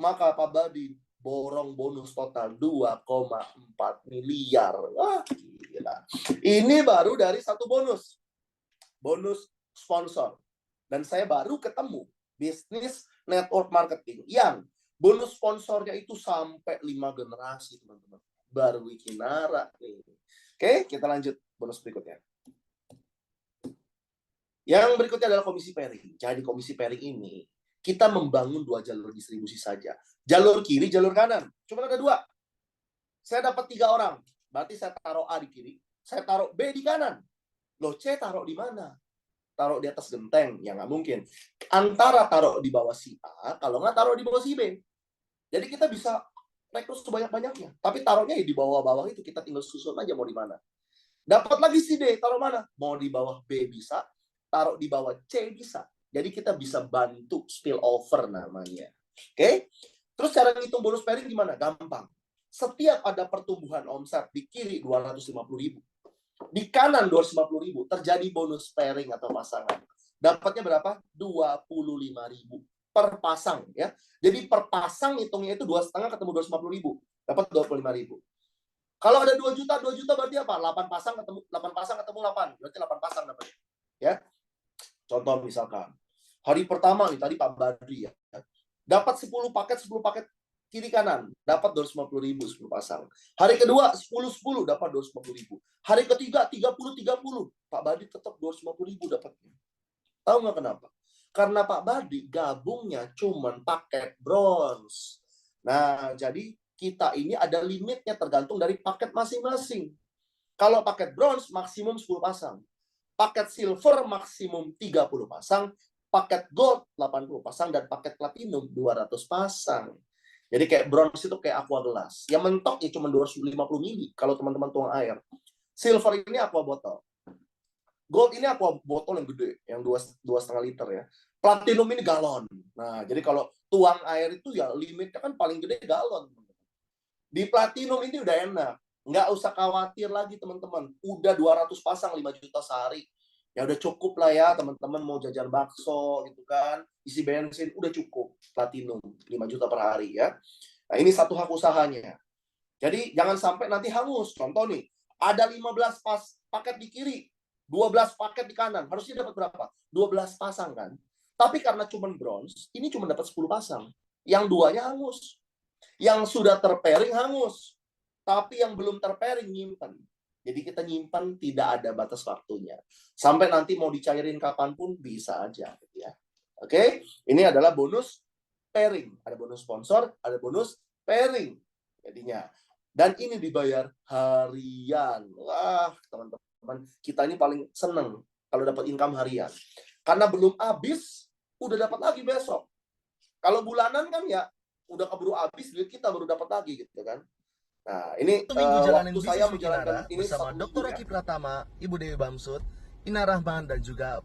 Speaker 2: Maka Pak Badri borong bonus total 2,4 miliar. Wah, gila. Ini baru dari satu bonus. Bonus sponsor. Dan saya baru ketemu bisnis network marketing yang bonus sponsornya itu sampai 5 generasi, teman-teman. Baru Wikinara nih. Oke, kita lanjut bonus berikutnya. Yang berikutnya adalah komisi pairing. Jadi komisi pairing ini kita membangun 2 jalur distribusi saja. Jalur kiri, jalur kanan. Cuma ada 2. Saya dapat 3 orang. Berarti saya taruh A di kiri, saya taruh B di kanan. Loh, C taruh di mana? Taruh di atas genteng? Ya nggak mungkin. Antara taruh di bawah si A, kalau nggak taruh di bawah si B. Jadi kita bisa rekrut sebanyak-banyaknya. Tapi taruhnya ya di bawah-bawah itu. Kita tinggal susun aja mau di mana. Dapat lagi si D, taruh mana? Mau di bawah B bisa, taruh di bawah C bisa. Jadi kita bisa bantu spillover namanya. Oke? Terus cara ngitung bonus pairing gimana? Gampang. Setiap ada pertumbuhan omset di kiri 250.000, di kanan 250.000, terjadi bonus pairing atau pasangan. Dapatnya berapa? 25.000 per pasang ya. Jadi per pasang hitungnya itu 2,5 ketemu 250.000, dapat 25.000. Kalau ada 2 juta berarti apa? 8 pasang ketemu 8, berarti 8 pasang dapatnya. Ya. Contoh misalkan, hari pertama nih tadi Pak Badri ya, dapat 10 paket kiri kanan, dapat 250.000 10 pasang. Hari kedua 10 dapat 250.000. Hari ketiga 30 Pak Badri tetap 250.000 dapatnya. Tahu nggak kenapa? Karena Pak Badri gabungnya cuman paket bronze. Nah, jadi kita ini ada limitnya tergantung dari paket masing-masing. Kalau paket bronze maksimum 10 pasang. Paket silver maksimum 30 pasang, paket gold 80 pasang, dan paket platinum 200 pasang. Jadi kayak bronze itu kayak aqua gelas. Yang mentok ya cuma 250 mili kalau teman-teman tuang air. Silver ini aqua botol. Gold ini aqua botol yang gede, yang 2,5 liter ya. Platinum ini galon. Nah, jadi kalau tuang air itu ya limitnya kan paling gede galon. Di platinum ini udah enak. Nggak usah khawatir lagi teman-teman. Udah 200 pasang 5 juta sehari. Ya udah cukup lah ya teman-teman mau jajan bakso gitu kan. Isi bensin udah cukup. Platinum 5 juta per hari ya. Nah ini satu hak usahanya. Jadi jangan sampai nanti hangus. Contoh nih. Ada 15 paket di kiri. 12 paket di kanan. Harusnya dapat berapa? 12 pasang kan. Tapi karena cuma bronze. Ini cuma dapat 10 pasang. Yang duanya hangus. Yang sudah terpairing hangus. Tapi yang belum terpairing nyimpan. Jadi kita nyimpan tidak ada batas waktunya. Sampai nanti mau dicairin kapanpun bisa aja. Ya. Oke, ini adalah bonus pairing. Ada bonus sponsor, ada bonus pairing. Jadinya. Dan ini dibayar harian. Wah, teman-teman, kita ini paling seneng kalau dapat income harian. Karena belum habis, udah dapat lagi besok. Kalau bulanan kan ya, udah keburu habis, duit kita baru dapat lagi gitu kan. Nah, ini
Speaker 5: Minggu jalanin
Speaker 2: waktu
Speaker 5: bisnis
Speaker 2: saya
Speaker 5: Wiki Nara
Speaker 2: menjalankan ini
Speaker 5: bersama
Speaker 2: 1 minggu
Speaker 5: Dr.
Speaker 2: ya.
Speaker 5: Rocky Pratama, Ibu Dewi Bamsud, Ina Rahman, dan juga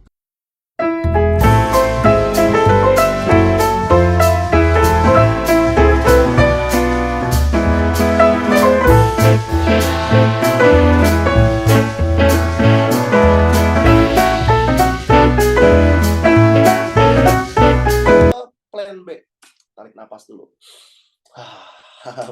Speaker 2: Plan B. Tarik napas dulu.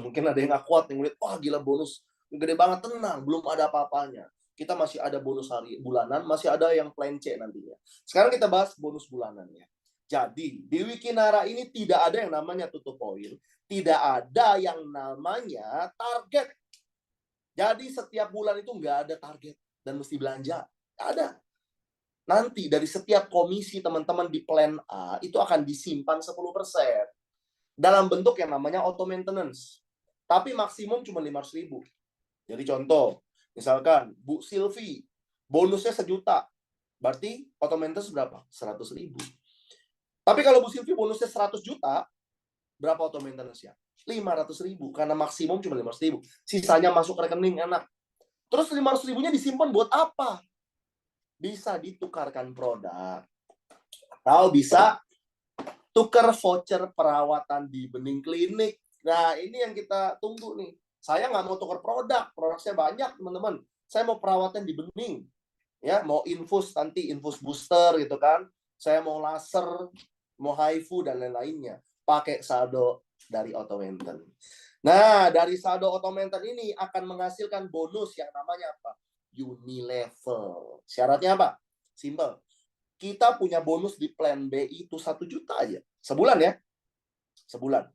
Speaker 2: Mungkin ada yang nggak kuat yang ngeliat, wah gila bonus gede banget. Tenang, belum ada apa-apanya. Kita masih ada bonus hari bulanan, masih ada yang plan C nantinya. Sekarang kita bahas bonus bulanannya. Jadi di Wikinara ini tidak ada yang namanya tutup poin, tidak ada yang namanya target. Jadi setiap bulan itu nggak ada target dan mesti belanja, nggak ada. Nanti dari setiap komisi teman-teman di plan A itu akan disimpan 10% dalam bentuk yang namanya auto maintenance. Tapi maksimum cuma 500.000. Jadi contoh, misalkan Bu Silvi bonusnya 1 juta. Berarti auto maintenance berapa? 100.000. Tapi kalau Bu Silvi bonusnya 100 juta, berapa auto maintenance-nya? 500.000. Karena maksimum cuma 500.000. Sisanya masuk rekening enak. Terus 500.000-nya disimpan buat apa? Bisa ditukarkan produk. Atau bisa tukar voucher perawatan di Bening Klinik. Nah, ini yang kita tunggu nih. Saya nggak mau tukar produk saya banyak, teman-teman. Saya mau perawatan di Bening. Ya, mau infus nanti, infus booster gitu kan. Saya mau laser, mau HIFU, dan lain-lainnya. Pakai saldo dari Auto Maintain. Nah, dari saldo Auto Maintain ini akan menghasilkan bonus yang namanya apa? Unilevel. Syaratnya apa? Simple. Kita punya bonus di plan B itu 1 juta aja. Sebulan ya. Sebulan.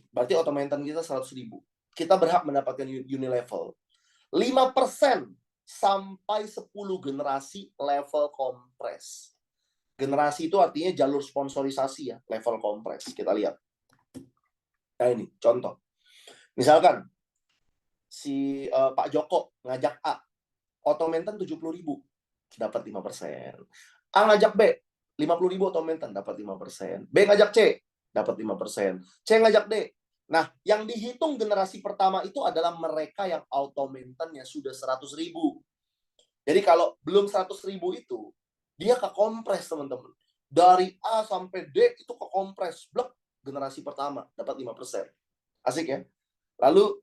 Speaker 2: Berarti auto maintenance kita 100.000. Kita berhak mendapatkan Unilevel. 5% sampai 10 generasi level kompres. Generasi itu artinya jalur sponsorisasi ya. Level kompres. Kita lihat. Nah ini, contoh. Misalkan, si Pak Joko ngajak A. Auto maintenance 70.000. Dapat 5%. A ngajak B, 50.000 auto maintenance, dapat 5%. B ngajak C, dapat 5%. C ngajak D. Nah, yang dihitung generasi pertama itu adalah mereka yang auto maintenance-nya sudah 100.000. Jadi kalau belum 100.000 itu, dia ke kompres, teman-teman. Dari A sampai D itu ke kompres. Blok, generasi pertama, dapat 5%. Asik ya? Lalu,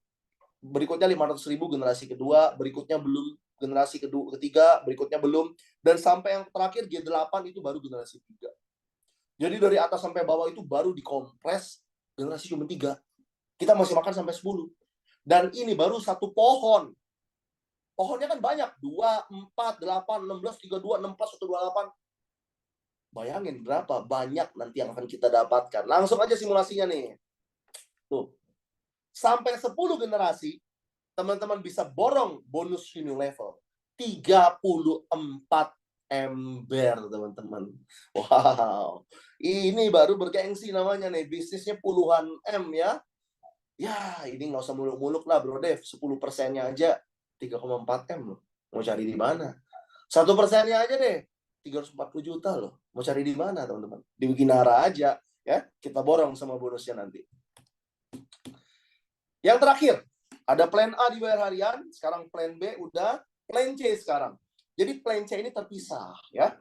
Speaker 2: berikutnya 500.000 generasi kedua, berikutnya belum, generasi ketiga, berikutnya belum, dan sampai yang terakhir G8 itu baru generasi 3. Jadi dari atas sampai bawah itu baru dikompres generasi cuma 3. Kita masih makan sampai 10. Dan ini baru 1 pohon. Pohonnya kan banyak, 2, 4, 8, 16, 32, 64, 128. Bayangin berapa banyak nanti yang akan kita dapatkan. Langsung aja simulasinya nih. Tuh. Sampai 10 generasi, teman-teman bisa borong bonus Unilevel 34 ember, teman-teman. Wow, ini baru bergengsi namanya nih, bisnisnya puluhan M ya. Ya, ini nggak usah muluk-muluk lah bro Dev, 10%-nya aja 3,4 M loh. Mau cari di mana? 1%-nya aja deh, 340 juta loh. Mau cari di mana teman-teman? Di Wikinara aja ya, kita borong sama bonusnya nanti. Yang terakhir, ada plan A dibayar harian, sekarang plan B udah, plan C sekarang. Jadi plan C ini terpisah ya.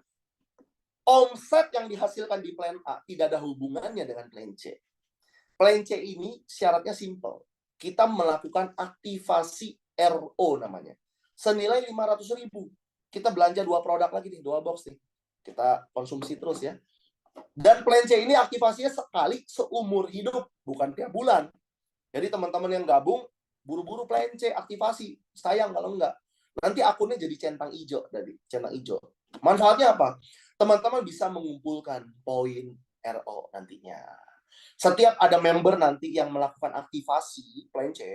Speaker 2: Omset yang dihasilkan di plan A tidak ada hubungannya dengan plan C. Plan C ini syaratnya simple. Kita melakukan aktivasi RO namanya. Senilai 500.000. Kita belanja 2 produk lagi nih, 2 box nih. Kita konsumsi terus ya. Dan plan C ini aktivasinya sekali seumur hidup, bukan tiap bulan. Jadi teman-teman yang gabung, buru-buru plan C aktivasi. Sayang kalau enggak. Nanti akunnya jadi centang hijau tadi, centang hijau. Manfaatnya apa? Teman-teman bisa mengumpulkan poin RO nantinya. Setiap ada member nanti yang melakukan aktivasi plan C,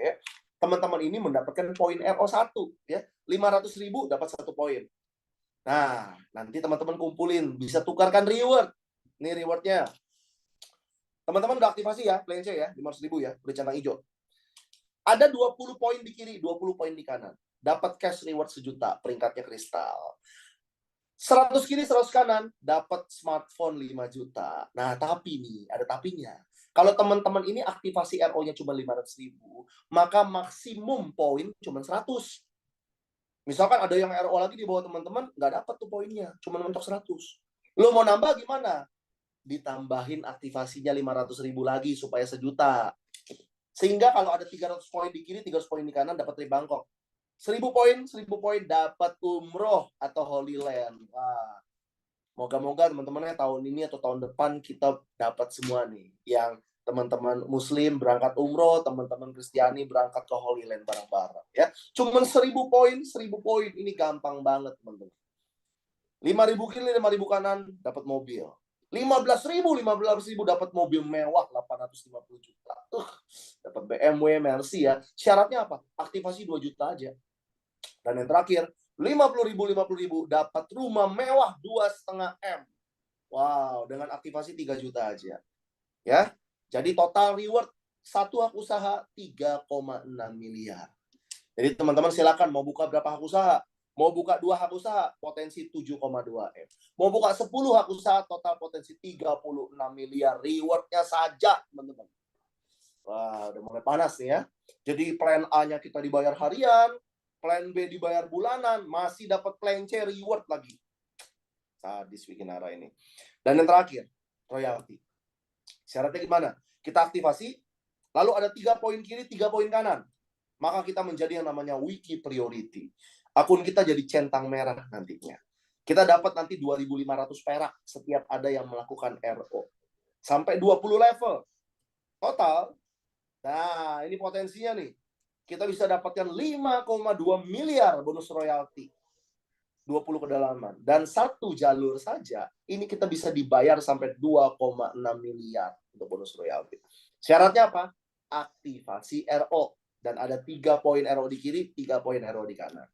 Speaker 2: teman-teman ini mendapatkan poin RO 1 ya. 500.000 dapat 1 poin. Nah, nanti teman-teman kumpulin, bisa tukarkan reward. Ini rewardnya. Teman-teman udah aktivasi ya, plan C ya, 500.000 ya, udah centang hijau. Ada 20 poin di kiri, 20 poin di kanan. Dapat cash reward 1 juta, peringkatnya kristal. 100 kiri 100 kanan dapat smartphone 5 juta. Nah, tapi nih, ada tapinya. Kalau teman-teman ini aktivasi RO-nya cuma 500.000, maka maksimum poin cuma 100. Misalkan ada yang RO lagi di bawah teman-teman, nggak dapat tuh poinnya, cuma mentok 100. Lo mau nambah gimana? Ditambahin aktivasinya 500.000 lagi supaya 1 juta. Sehingga kalau ada 300 poin di kiri, 300 poin di kanan dapat trip Bangkok. 1.000 poin dapat umroh atau Holy Land. Wah, moga-moga teman-temannya tahun ini atau tahun depan kita dapat semua nih. Yang teman-teman Muslim berangkat umroh, teman-teman Kristiani berangkat ke Holy Land bareng-bareng. Ya, cuman 1.000 poin ini gampang banget teman-teman. 5.000 kiri, 5.000 kanan dapat mobil. 15.000 dapat mobil mewah 850 juta. Dapat BMW, Mercy ya. Syaratnya apa? Aktivasi 2 juta aja. Dan yang terakhir, 50.000 dapat rumah mewah 2,5 M. Wow, dengan aktivasi 3 juta aja. Ya. Jadi total reward satu hak usaha 3,6 miliar. Jadi teman-teman silakan mau buka berapa hak usaha? Mau buka 2 hak usaha, potensi 7,2 M. Mau buka 10 hak usaha, total potensi 36 miliar. Rewardnya saja, teman-teman. Wah, udah mulai panas nih ya. Jadi plan A-nya kita dibayar harian, plan B dibayar bulanan, masih dapat plan C reward lagi. Sadis Wikinara ini. Dan yang terakhir, royalti. Syaratnya gimana? Kita aktivasi, lalu ada 3 poin kiri, 3 poin kanan. Maka kita menjadi yang namanya Wiki Priority. Akun kita jadi centang merah nantinya. Kita dapat nanti 2.500 perak setiap ada yang melakukan RO. Sampai 20 level. Total. Nah, ini potensinya nih. Kita bisa dapatkan 5,2 miliar bonus royalti. 20 kedalaman. Dan 1 jalur saja, ini kita bisa dibayar sampai 2,6 miliar untuk bonus royalti. Syaratnya apa? Aktivasi RO. Dan ada 3 poin RO di kiri, 3 poin RO di kanan.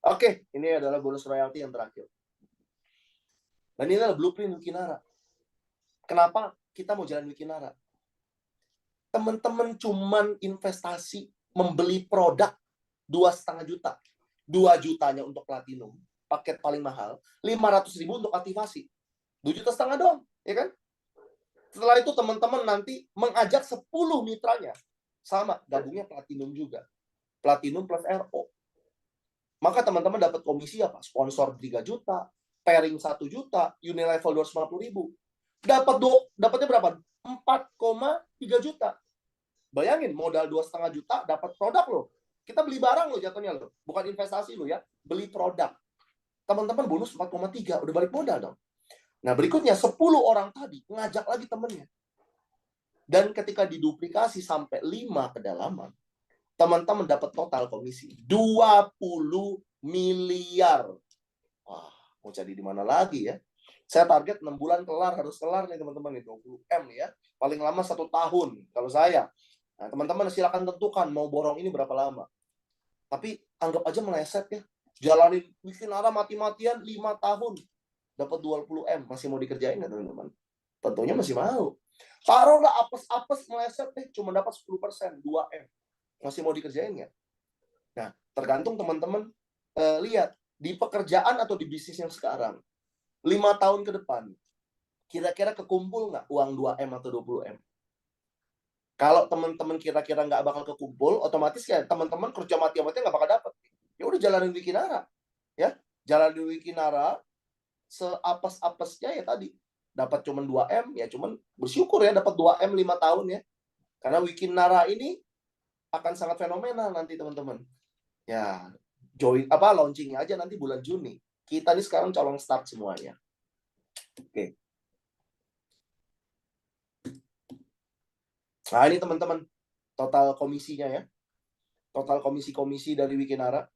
Speaker 2: Oke, ini adalah bonus royalti yang terakhir. Dan ini adalah blueprint Wikinara. Kenapa kita mau jalan Wikinara? Teman-teman cuman investasi membeli produk 2,5 juta. 2 jutanya untuk platinum, paket paling mahal, 500.000 untuk aktivasi. 2,5 juta doang, ya kan? Setelah itu teman-teman nanti mengajak 10 mitranya. Sama, gabungnya platinum juga. Platinum plus RO. Maka teman-teman dapat komisi apa? Sponsor 3 juta, pairing 1 juta, Unilevel 250.000. Dapatnya berapa? 4,3 juta. Bayangin, modal 2,5 juta, dapat produk loh. Kita beli barang loh jatuhnya loh. Bukan investasi loh ya, beli produk. Teman-teman bonus 4,3, udah balik modal dong. Nah berikutnya, 10 orang tadi ngajak lagi temennya. Dan ketika diduplikasi sampai 5 kedalaman, teman-teman dapat total komisi 20 miliar. Wah, mau jadi di mana lagi ya? Saya target 6 bulan kelar, harus kelar nih teman-teman nih, 20 M nih ya. Paling lama 1 tahun kalau saya. Nah, teman-teman silakan tentukan mau borong ini berapa lama. Tapi anggap aja meleset ya. Jalanin Wikinara mati-matian 5 tahun. Dapat 20 M, masih mau dikerjain nggak teman-teman? Tentunya masih mau. Taruhlah apes-apes meleset deh, cuma dapat 10%, 2 M. Masih mau dikerjain nggak? Nah, tergantung teman-teman lihat di pekerjaan atau di bisnis yang sekarang. 5 tahun ke depan, kira-kira kekumpul nggak uang 2 M atau 20 M? Kalau teman-teman kira-kira nggak bakal kekumpul, otomatis ya teman-teman kerja mati-matian nggak bakal dapat. Ya udah jalanin Wikinara, ya jalanin Wikinara seapes-apesnya ya tadi. Dapat cuma 2 M, ya cuman bersyukur ya dapat 2 M 5 tahun ya. Karena Wikinara ini akan sangat fenomenal nanti teman-teman. Ya, launchingnya aja nanti bulan Juni. Kita nih sekarang calon start semuanya. Oke. Nah, ini teman-teman total komisinya ya. Total komisi-komisi dari Wikinara.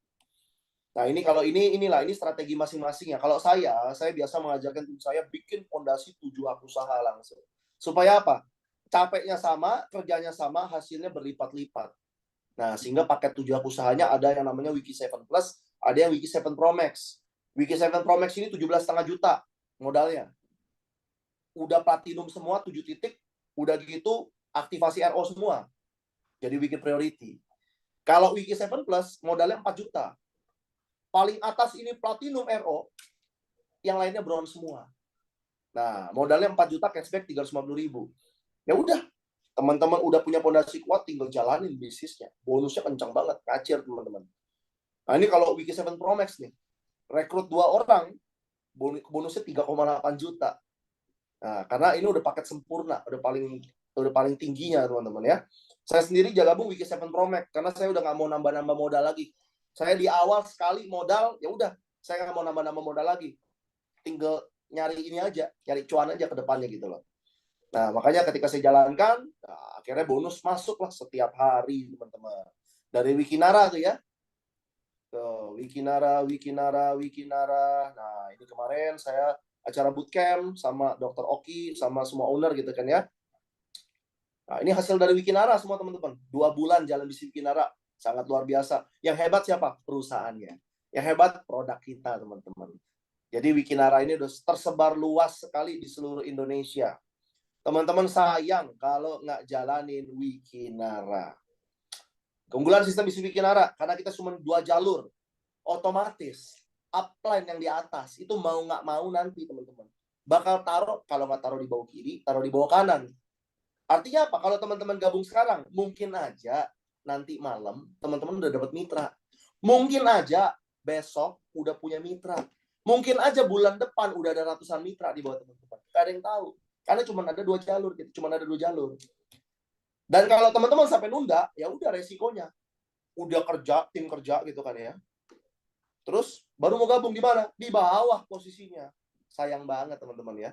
Speaker 2: Nah, ini kalau ini strategi masing-masing ya. Kalau saya biasa mengajarkan tim saya bikin fondasi 7 hak usaha langsung. Supaya apa? Capeknya sama, kerjanya sama, hasilnya berlipat-lipat. Nah, sehingga paket 7 hak usahanya ada yang namanya Wiki 7 Plus, ada yang Wiki 7 Pro Max. Wiki 7 Pro Max ini 17,5 juta modalnya. Udah platinum semua 7 titik, udah gitu aktivasi RO semua. Jadi Wiki Priority. Kalau Wiki 7 Plus modalnya 4 juta. Paling atas ini platinum RO, yang lainnya bronze semua. Nah, modalnya 4 juta, cashback 350.000. Ya udah, teman-teman udah punya pondasi kuat, tinggal jalanin bisnisnya. Bonusnya kencang banget, ngacir teman-teman. Nah, ini kalau Wiki 7 Pro Max nih, rekrut 2 orang, bonusnya 3,8 juta. Nah, karena ini udah paket sempurna, udah paling tingginya teman-teman ya. Saya sendiri gabung Wiki 7 Pro Max karena saya udah nggak mau nambah-nambah modal lagi. Saya di awal sekali modal, ya udah, saya nggak mau nambah-nambah modal lagi. Tinggal nyari ini aja, nyari cuan aja ke depannya gitu loh. Nah, makanya ketika saya jalankan, nah, akhirnya bonus masuk lah setiap hari teman-teman. Dari Wikinara tuh ya. Tuh, Wikinara. Nah, ini kemarin saya acara bootcamp sama Dr. Oki, sama semua owner gitu kan ya. Nah, ini hasil dari Wikinara semua teman-teman. 2 bulan jalan di Wikinara. Sangat luar biasa. Yang hebat siapa? Perusahaannya. Yang hebat produk kita teman-teman. Jadi Wikinara ini udah tersebar luas sekali di seluruh Indonesia. Teman-teman sayang kalau nggak jalanin Wikinara. Keunggulan sistem bisnis Wikinara, karena kita cuma 2 jalur. Otomatis, upline yang di atas, itu mau nggak mau nanti teman-teman. Bakal taruh, kalau nggak taruh di bawah kiri, taruh di bawah kanan. Artinya apa? Kalau teman-teman gabung sekarang, mungkin aja nanti malam teman-teman udah dapat mitra. Mungkin aja besok udah punya mitra. Mungkin aja bulan depan udah ada ratusan mitra di bawah teman-teman. Gak ada yang tahu. Karena cuma ada 2 jalur gitu, cuma ada 2 jalur. Dan kalau teman-teman sampai nunda, ya udah resikonya. Udah kerja, tim kerja gitu kan ya. Terus baru mau gabung di mana? Di bawah posisinya. Sayang banget teman-teman ya.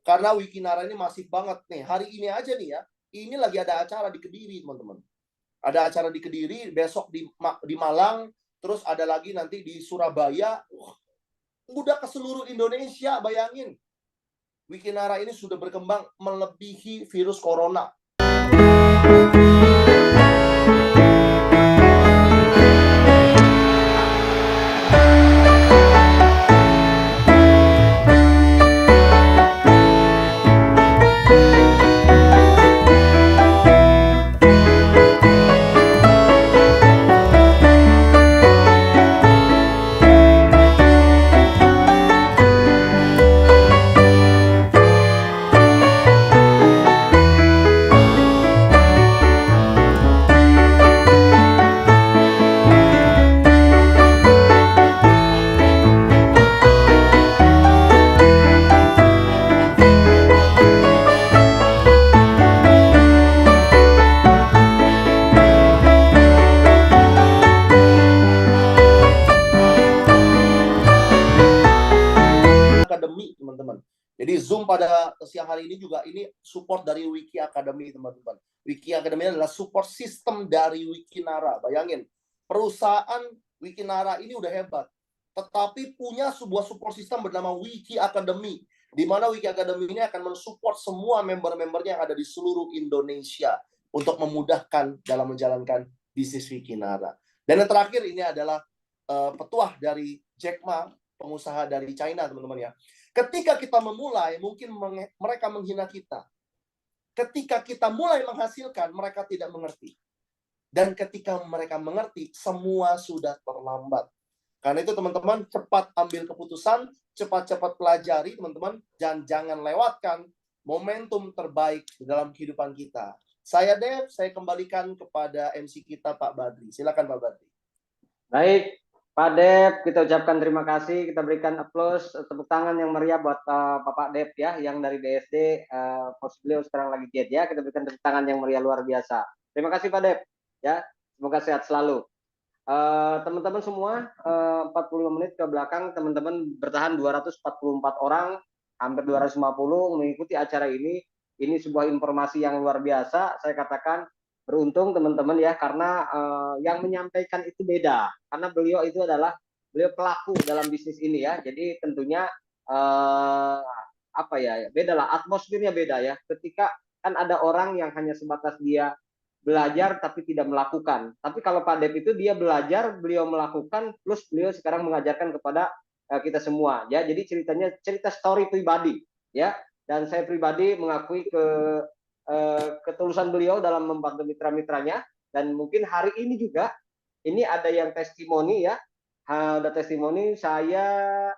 Speaker 2: Karena Wikinara ini masif banget nih. Hari ini aja nih ya. Ini lagi ada acara di Kediri teman-teman. Ada acara di Kediri, besok di Malang, terus ada lagi nanti di Surabaya. Udah ke seluruh Indonesia, bayangin. Wikinara ini sudah berkembang melebihi virus corona. Academy teman-teman. Jadi Zoom pada siang hari ini juga ini support dari Wiki Academy teman-teman. Wiki Academy adalah support system dari Wikinara. Bayangin, perusahaan Wikinara ini udah hebat, tetapi punya sebuah support system bernama Wiki Academy, di mana Wiki Academy ini akan mensupport semua member-membernya yang ada di seluruh Indonesia untuk memudahkan dalam menjalankan bisnis Wikinara. Dan yang terakhir ini adalah petuah dari Jack Ma, pengusaha dari China teman-teman ya. Ketika kita memulai, mungkin mereka menghina kita. Ketika kita mulai menghasilkan, mereka tidak mengerti. Dan ketika mereka mengerti, semua sudah terlambat. Karena itu teman-teman, cepat ambil keputusan, cepat-cepat pelajari teman-teman, dan jangan lewatkan momentum terbaik di dalam kehidupan kita. Saya Dev, saya kembalikan kepada MC kita Pak Badri. Silakan Pak Badri.
Speaker 1: Baik, Pak Dep, kita ucapkan terima kasih, kita berikan aplaus, tepuk tangan yang meriah buat Bapak Dep ya, yang dari BSD, pos beliau sekarang lagi jet ya, kita berikan tepuk tangan yang meriah luar biasa. Terima kasih Pak Dep, ya, semoga sehat selalu. Teman-teman semua, 45 menit ke belakang, teman-teman bertahan 244 orang, hampir 250 mengikuti acara ini sebuah informasi yang luar biasa, saya katakan, beruntung teman-teman ya, karena yang menyampaikan itu beda, karena beliau pelaku dalam bisnis ini ya, jadi tentunya beda lah, atmosfernya beda ya, ketika kan ada orang yang hanya sebatas dia belajar tapi tidak melakukan, tapi kalau Pak Dep itu dia belajar, beliau melakukan, plus beliau sekarang mengajarkan kepada kita semua ya, jadi cerita story pribadi ya, dan saya pribadi mengakui ketulusan beliau dalam membantu mitra-mitranya, dan mungkin hari ini juga ini ada yang testimoni ya, ada testimoni, saya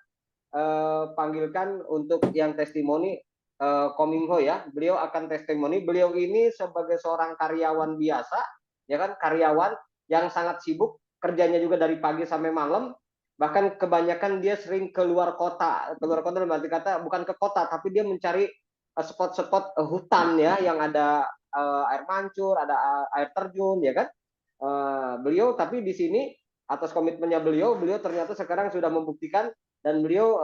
Speaker 1: panggilkan untuk yang testimoni Kominfo ya. Beliau akan testimoni. Beliau ini sebagai seorang karyawan biasa, ya kan, karyawan yang sangat sibuk, kerjanya juga dari pagi sampai malam. Bahkan kebanyakan dia sering keluar kota. Keluar kota berarti kata bukan ke kota, tapi dia mencari spot-spot hutan ya, yang ada air mancur, ada air terjun, ya kan. Beliau tapi di sini atas komitmennya beliau ternyata sekarang sudah membuktikan, dan beliau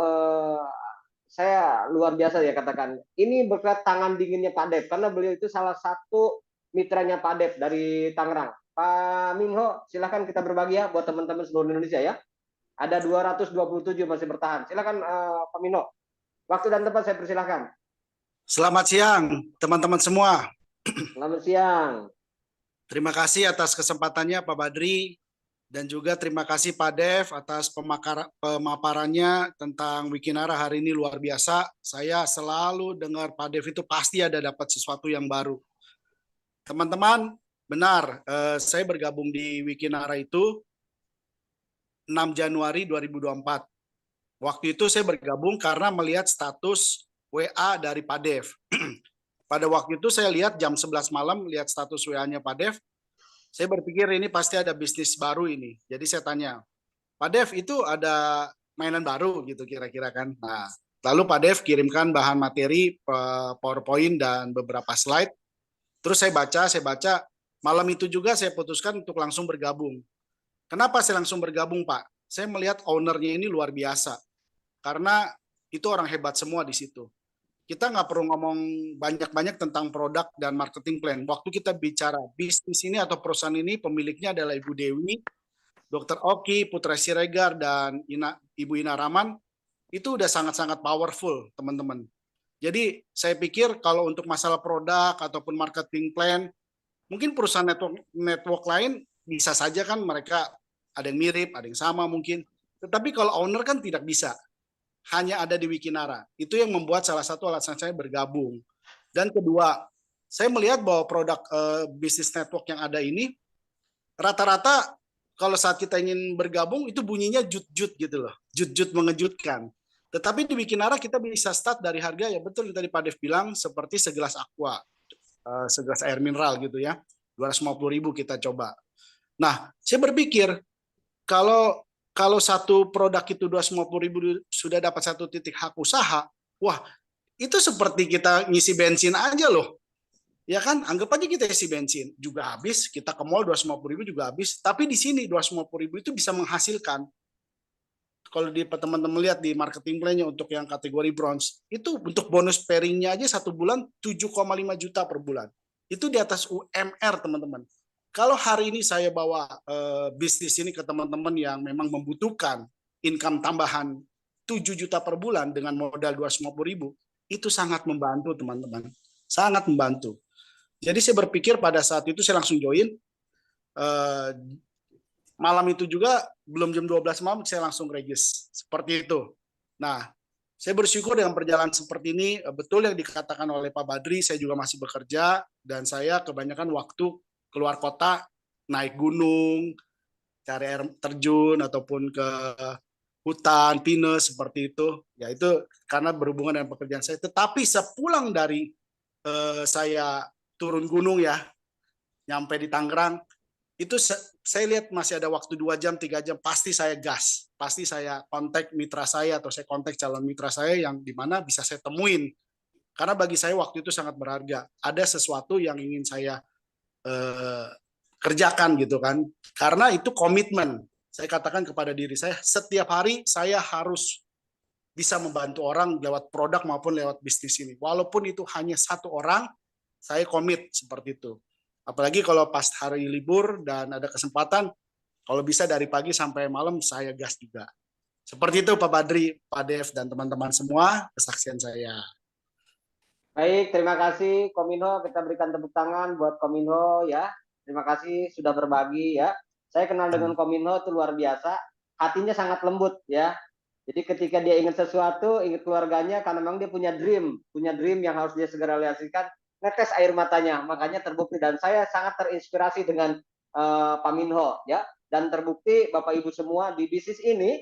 Speaker 1: saya luar biasa ya katakan. Ini berkat tangan dinginnya Pak Dev, karena beliau itu salah satu mitranya Pak Dev dari Tangerang. Pak Minho, silahkan kita berbagi ya buat teman-teman seluruh Indonesia ya. Ada 227 masih bertahan. Silakan Pak Minho. Waktu dan tempat saya persilahkan.
Speaker 6: Selamat siang, teman-teman semua.
Speaker 1: Selamat siang.
Speaker 6: Terima kasih atas kesempatannya Pak Badri, dan juga terima kasih Pak Dev atas pemaparannya tentang Wikinara hari ini luar biasa. Saya selalu dengar Pak Dev itu pasti ada dapat sesuatu yang baru. Teman-teman, benar, saya bergabung di Wikinara itu 6 Januari 2024. Waktu itu saya bergabung karena melihat status WA dari Pak Dev. Pada waktu itu saya lihat jam 11 malam, lihat status WA-nya Pak Dev. Saya berpikir ini pasti ada bisnis baru ini. Jadi saya tanya, Pak Dev itu ada mainan baru gitu kira-kira kan. Nah, lalu Pak Dev kirimkan bahan materi, PowerPoint dan beberapa slide. Terus saya baca. Malam itu juga saya putuskan untuk langsung bergabung. Kenapa saya langsung bergabung, Pak? Saya melihat ownernya ini luar biasa. Karena itu orang hebat semua di situ. Kita nggak perlu ngomong banyak-banyak tentang produk dan marketing plan. Waktu kita bicara bisnis ini atau perusahaan ini, pemiliknya adalah Ibu Dewi, Dr. Oki, Putra Siregar, dan Ibu Ina Rahman. Itu udah sangat-sangat powerful, teman-teman. Jadi saya pikir kalau untuk masalah produk ataupun marketing plan, mungkin perusahaan network lain bisa saja kan mereka ada yang mirip, ada yang sama mungkin. Tetapi kalau owner kan tidak bisa. Hanya ada di Wikinara. Itu yang membuat salah satu alasan saya bergabung. Dan kedua, saya melihat bahwa produk bisnis network yang ada ini, rata-rata kalau saat kita ingin bergabung, itu bunyinya jut-jut gitu loh. Jut-jut mengejutkan. Tetapi di Wikinara kita bisa start dari harga, ya betul tadi Pak Dev bilang, seperti segelas aqua, segelas air mineral gitu ya. 250.000 kita coba. Nah, saya berpikir, kalau satu produk itu 250.000 sudah dapat satu titik hak usaha, wah itu seperti kita ngisi bensin aja loh. Ya kan, anggap aja kita isi bensin, juga habis, kita ke mall 250.000 juga habis, tapi di sini 250.000 itu bisa menghasilkan. Kalau teman-teman lihat di marketing plan-nya untuk yang kategori bronze, itu untuk bonus pairing-nya aja 1 bulan 7,5 juta per bulan. Itu di atas UMR teman-teman. Kalau hari ini saya bawa bisnis ini ke teman-teman yang memang membutuhkan income tambahan 7 juta per bulan dengan modal 250.000, itu sangat membantu teman-teman. Sangat membantu. Jadi saya berpikir pada saat itu saya langsung join. Malam itu juga belum jam 12 malam saya langsung regis. Seperti itu. Nah, saya bersyukur dengan perjalanan seperti ini. Betul yang dikatakan oleh Pak Badri, saya juga masih bekerja dan saya kebanyakan waktu keluar kota, naik gunung, cari air terjun, ataupun ke hutan, pinus, seperti itu. Ya itu karena berhubungan dengan pekerjaan saya. Tetapi sepulang dari saya turun gunung ya, nyampe di Tangerang, itu saya lihat masih ada waktu 2 jam, 3 jam, pasti saya gas. Pasti saya kontak mitra saya atau saya kontak calon mitra saya yang dimana bisa saya temuin. Karena bagi saya waktu itu sangat berharga. Ada sesuatu yang ingin saya kerjakan gitu kan, karena itu komitmen. Saya katakan kepada diri saya, setiap hari saya harus bisa membantu orang lewat produk maupun lewat bisnis ini, walaupun itu hanya 1 orang, saya komit seperti itu. Apalagi kalau pas hari libur dan ada kesempatan, kalau bisa dari pagi sampai malam saya gas juga. Seperti itu Pak Badri, Pak Dev, dan teman-teman semua, kesaksian saya.
Speaker 1: Baik, terima kasih Kominho. Kita berikan tepuk tangan buat Kominho ya. Terima kasih sudah berbagi ya. Saya kenal dengan Kominho itu luar biasa. Hatinya sangat lembut ya. Jadi ketika dia ingat sesuatu, ingat keluarganya, karena memang dia punya dream yang harus dia segera realisasikan, netes air matanya. Makanya terbukti, dan saya sangat terinspirasi dengan Pak Minho ya. Dan terbukti Bapak Ibu semua di bisnis ini,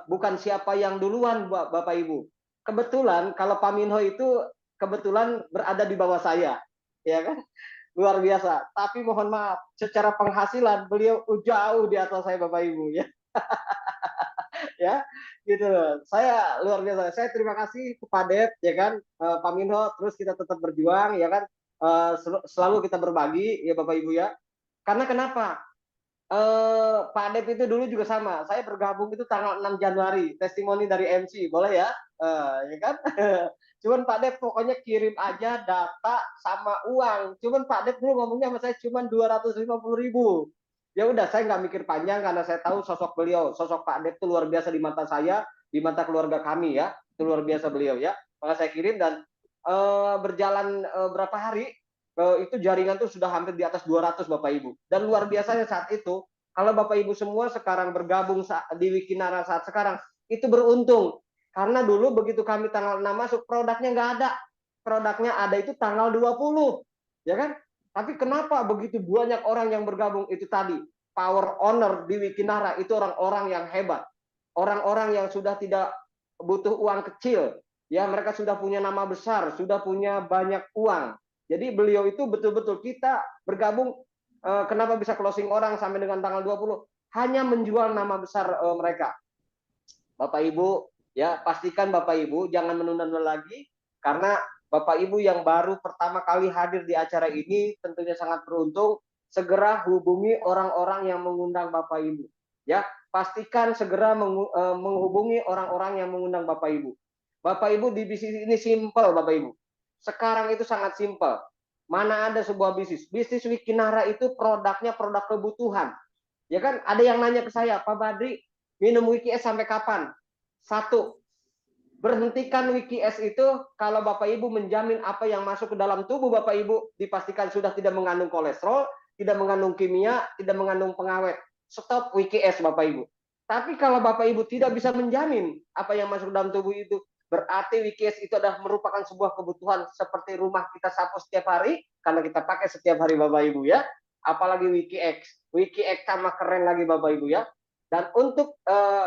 Speaker 1: bukan siapa yang duluan, Bapak Ibu. Kebetulan kalau Pak Minho itu kebetulan berada di bawah saya, ya kan? Luar biasa. Tapi mohon maaf, secara penghasilan beliau jauh di atas saya, Bapak Ibu, ya. Ya, gitu loh. Saya luar biasa. Saya terima kasih kepada ya kan, Pak Minho. Terus kita tetap berjuang, ya kan. Selalu kita berbagi, ya Bapak Ibu ya. Karena kenapa? Pak Dep itu dulu juga sama. Saya bergabung itu tanggal 6 Januari. Testimoni dari MC, boleh ya? Ya kan? Cuman Pak Dep pokoknya kirim aja data sama uang. Cuman Pak Dep dulu ngomongnya sama saya cuma 250.000. Ya udah, saya nggak mikir panjang karena saya tahu sosok beliau, sosok Pak Dep itu luar biasa di mata saya, di mata keluarga kami ya, itu luar biasa beliau ya. Maka saya kirim dan berjalan berapa hari itu jaringan tuh sudah hampir di atas 200 Bapak Ibu. Dan luar biasanya saat itu, kalau Bapak Ibu semua sekarang bergabung di Wikinara saat sekarang, itu beruntung. Karena dulu begitu kami tanggal 6 masuk, produknya nggak ada. Produknya ada itu tanggal 20. Ya kan? Tapi kenapa begitu banyak orang yang bergabung itu tadi? Power owner di Wikinara itu orang-orang yang hebat. Orang-orang yang sudah tidak butuh uang kecil. Ya, mereka sudah punya nama besar, sudah punya banyak uang. Jadi beliau itu betul-betul kita bergabung, kenapa bisa closing orang sampai dengan tanggal 20? Hanya menjual nama besar mereka. Bapak Ibu, ya pastikan Bapak Ibu jangan menunda-nunda lagi, karena Bapak Ibu yang baru pertama kali hadir di acara ini tentunya sangat beruntung. Segera hubungi orang-orang yang mengundang Bapak Ibu. Ya, pastikan segera menghubungi orang-orang yang mengundang Bapak Ibu. Bapak Ibu, di bisnis ini simpel Bapak Ibu. Sekarang itu sangat simpel. Mana ada sebuah bisnis. Bisnis Wikinara itu produknya produk kebutuhan. Ya kan, ada yang nanya ke saya, Pak Badri, minum WikiS sampai kapan? Satu, berhentikan WikiS itu kalau Bapak Ibu menjamin apa yang masuk ke dalam tubuh Bapak Ibu dipastikan sudah tidak mengandung kolesterol, tidak mengandung kimia, tidak mengandung pengawet. Stop WikiS Bapak Ibu. Tapi kalau Bapak Ibu tidak bisa menjamin apa yang masuk ke dalam tubuh itu, berarti WikiS itu adalah merupakan sebuah kebutuhan seperti rumah kita sapu setiap hari, karena kita pakai setiap hari Bapak Ibu ya. Apalagi WikiX. WikiX sama keren lagi Bapak Ibu ya. Dan untuk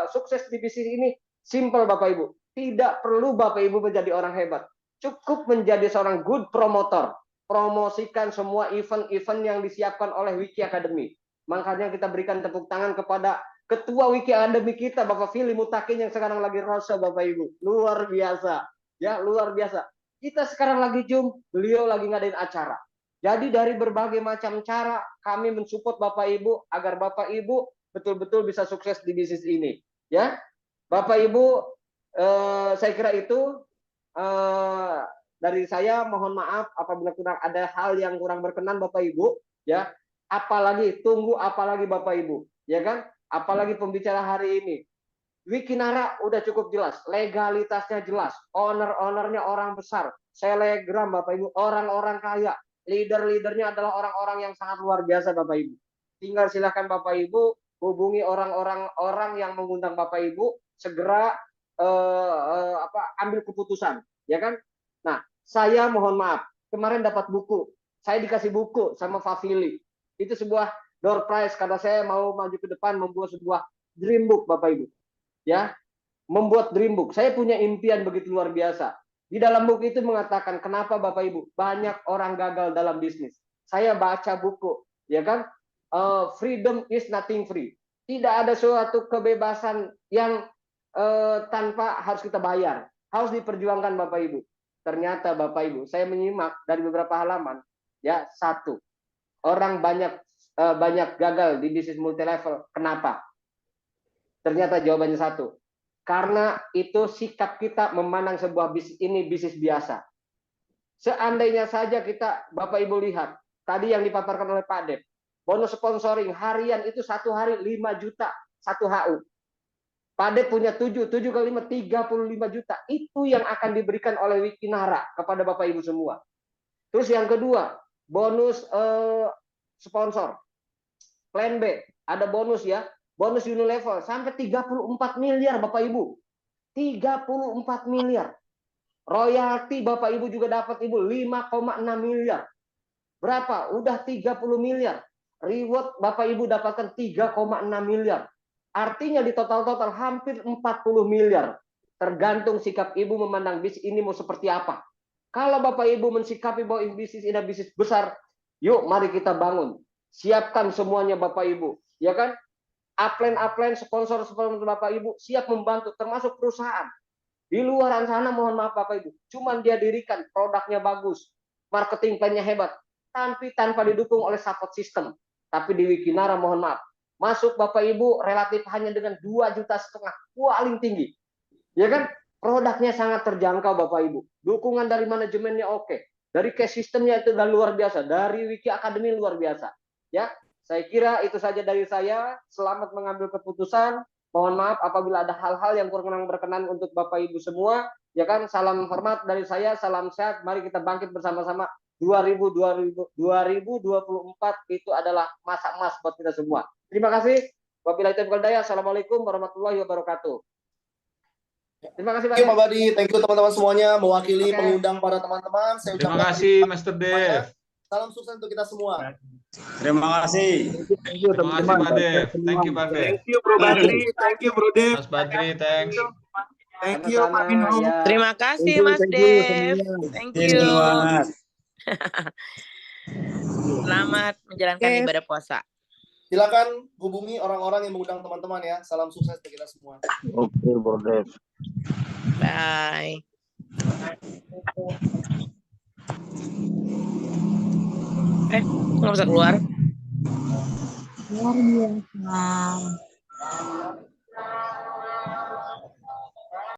Speaker 1: sukses di bisnis ini, simple Bapak Ibu. Tidak perlu Bapak Ibu menjadi orang hebat. Cukup menjadi seorang good promotor. Promosikan semua event-event yang disiapkan oleh Wiki Academy. Makanya kita berikan tepuk tangan kepada Ketua Wiki Academy kita, Bapak Fili Mutakin yang sekarang lagi rosa Bapak Ibu. Luar biasa. Ya, luar biasa. Kita sekarang lagi Zoom, beliau lagi ngadain acara. Jadi dari berbagai macam cara kami mensupport Bapak Ibu agar Bapak Ibu betul-betul bisa sukses di bisnis ini. Ya, Bapak Ibu, saya kira itu dari saya. Mohon maaf apabila kurang ada hal yang kurang berkenan Bapak Ibu. Ya, apalagi tunggu apalagi Bapak Ibu, ya kan? Apalagi pembicara hari ini. Wikinara udah cukup jelas, legalitasnya jelas, owner-ownernya orang besar, selebgram Bapak Ibu, orang-orang kaya, leader-leadernya adalah orang-orang yang sangat luar biasa Bapak Ibu. Tinggal silahkan Bapak Ibu hubungi orang-orang yang mengundang Bapak Ibu, segera ambil keputusan, ya kan? Nah, saya mohon maaf, kemarin dapat buku, saya dikasih buku sama Fafili, itu sebuah door prize karena saya mau maju ke depan membuat sebuah dream book Bapak Ibu. Ya, membuat dream book. Saya punya impian begitu luar biasa. Di dalam buku itu mengatakan kenapa Bapak Ibu banyak orang gagal dalam bisnis. Saya baca buku, ya kan? Freedom is nothing free. Tidak ada suatu kebebasan yang tanpa harus kita bayar. Harus diperjuangkan Bapak Ibu. Ternyata Bapak Ibu, saya menyimak dari beberapa halaman, ya, satu, orang banyak gagal di bisnis multi level. Kenapa? Ternyata jawabannya satu. Karena itu sikap kita memandang sebuah bisnis ini bisnis biasa. Seandainya saja kita, Bapak Ibu lihat, tadi yang dipaparkan oleh Pak Dep, bonus sponsoring harian itu satu hari 5 juta, satu HU. Pak Dep punya 7 kali 5, 35 juta. Itu yang akan diberikan oleh Wikinara kepada Bapak Ibu semua. Terus yang kedua, bonus sponsor. Plan B, ada bonus ya. Bonus Unilevel sampai 34 miliar Bapak Ibu. 34 miliar. Royalti Bapak Ibu juga dapat Ibu 5,6 miliar. Berapa? Udah 30 miliar. Reward Bapak Ibu dapatkan 3,6 miliar. Artinya di total-total hampir 40 miliar. Tergantung sikap ibu memandang bisnis ini mau seperti apa. Kalau Bapak Ibu mensikapi bahwa bisnis ini bisnis besar, yuk mari kita bangun. Siapkan semuanya Bapak Ibu. Ya kan? Upline, sponsor Bapak Ibu siap membantu, termasuk perusahaan. Di luar sana mohon maaf Bapak Ibu, cuman dia dirikan, produknya bagus, marketing plan-nya hebat, tapi tanpa didukung oleh support system. Tapi di Wikinara mohon maaf, masuk Bapak Ibu relatif hanya dengan 2,5 juta paling tinggi. Ya kan? Produknya sangat terjangkau Bapak Ibu. Dukungan dari manajemennya oke. Dari cash systemnya itu udah luar biasa. Dari Wiki Academy luar biasa. Ya, saya kira itu saja dari saya. Selamat mengambil keputusan. Mohon maaf apabila ada hal-hal yang kurang berkenan untuk Bapak Ibu semua. Ya kan, salam hormat dari saya, salam sehat. Mari kita bangkit bersama-sama. 2024 itu adalah masa emas buat kita semua. Terima kasih. Wabillahi taufiq wal hidayah. Assalamualaikum warahmatullahi wabarakatuh. Terima kasih Pak.
Speaker 2: Thank you Pak Badi, thank you teman-teman semuanya mewakili pengundang para teman-teman. Saya
Speaker 7: Terima
Speaker 2: ucapkan
Speaker 7: kasih Master Dev.
Speaker 2: salam sukses untuk kita semua.
Speaker 8: Terima kasih.
Speaker 7: Terima kasih Pak Dev. Thank you Pak Dev.
Speaker 9: Thank you Bro Badri, thank you Bro Dev.
Speaker 7: Mas Badri, thanks.
Speaker 9: Thank you Pak Bino.
Speaker 1: Ya.
Speaker 10: Terima kasih Mas Dev. Thank you. Selamat menjalankan ibadah puasa.
Speaker 2: Silakan hubungi orang-orang yang mengundang teman-teman ya. Salam sukses untuk kita semua.
Speaker 8: Oke, Bro Dev.
Speaker 10: Bye. Nggak bisa keluar.
Speaker 11: Luar biasa.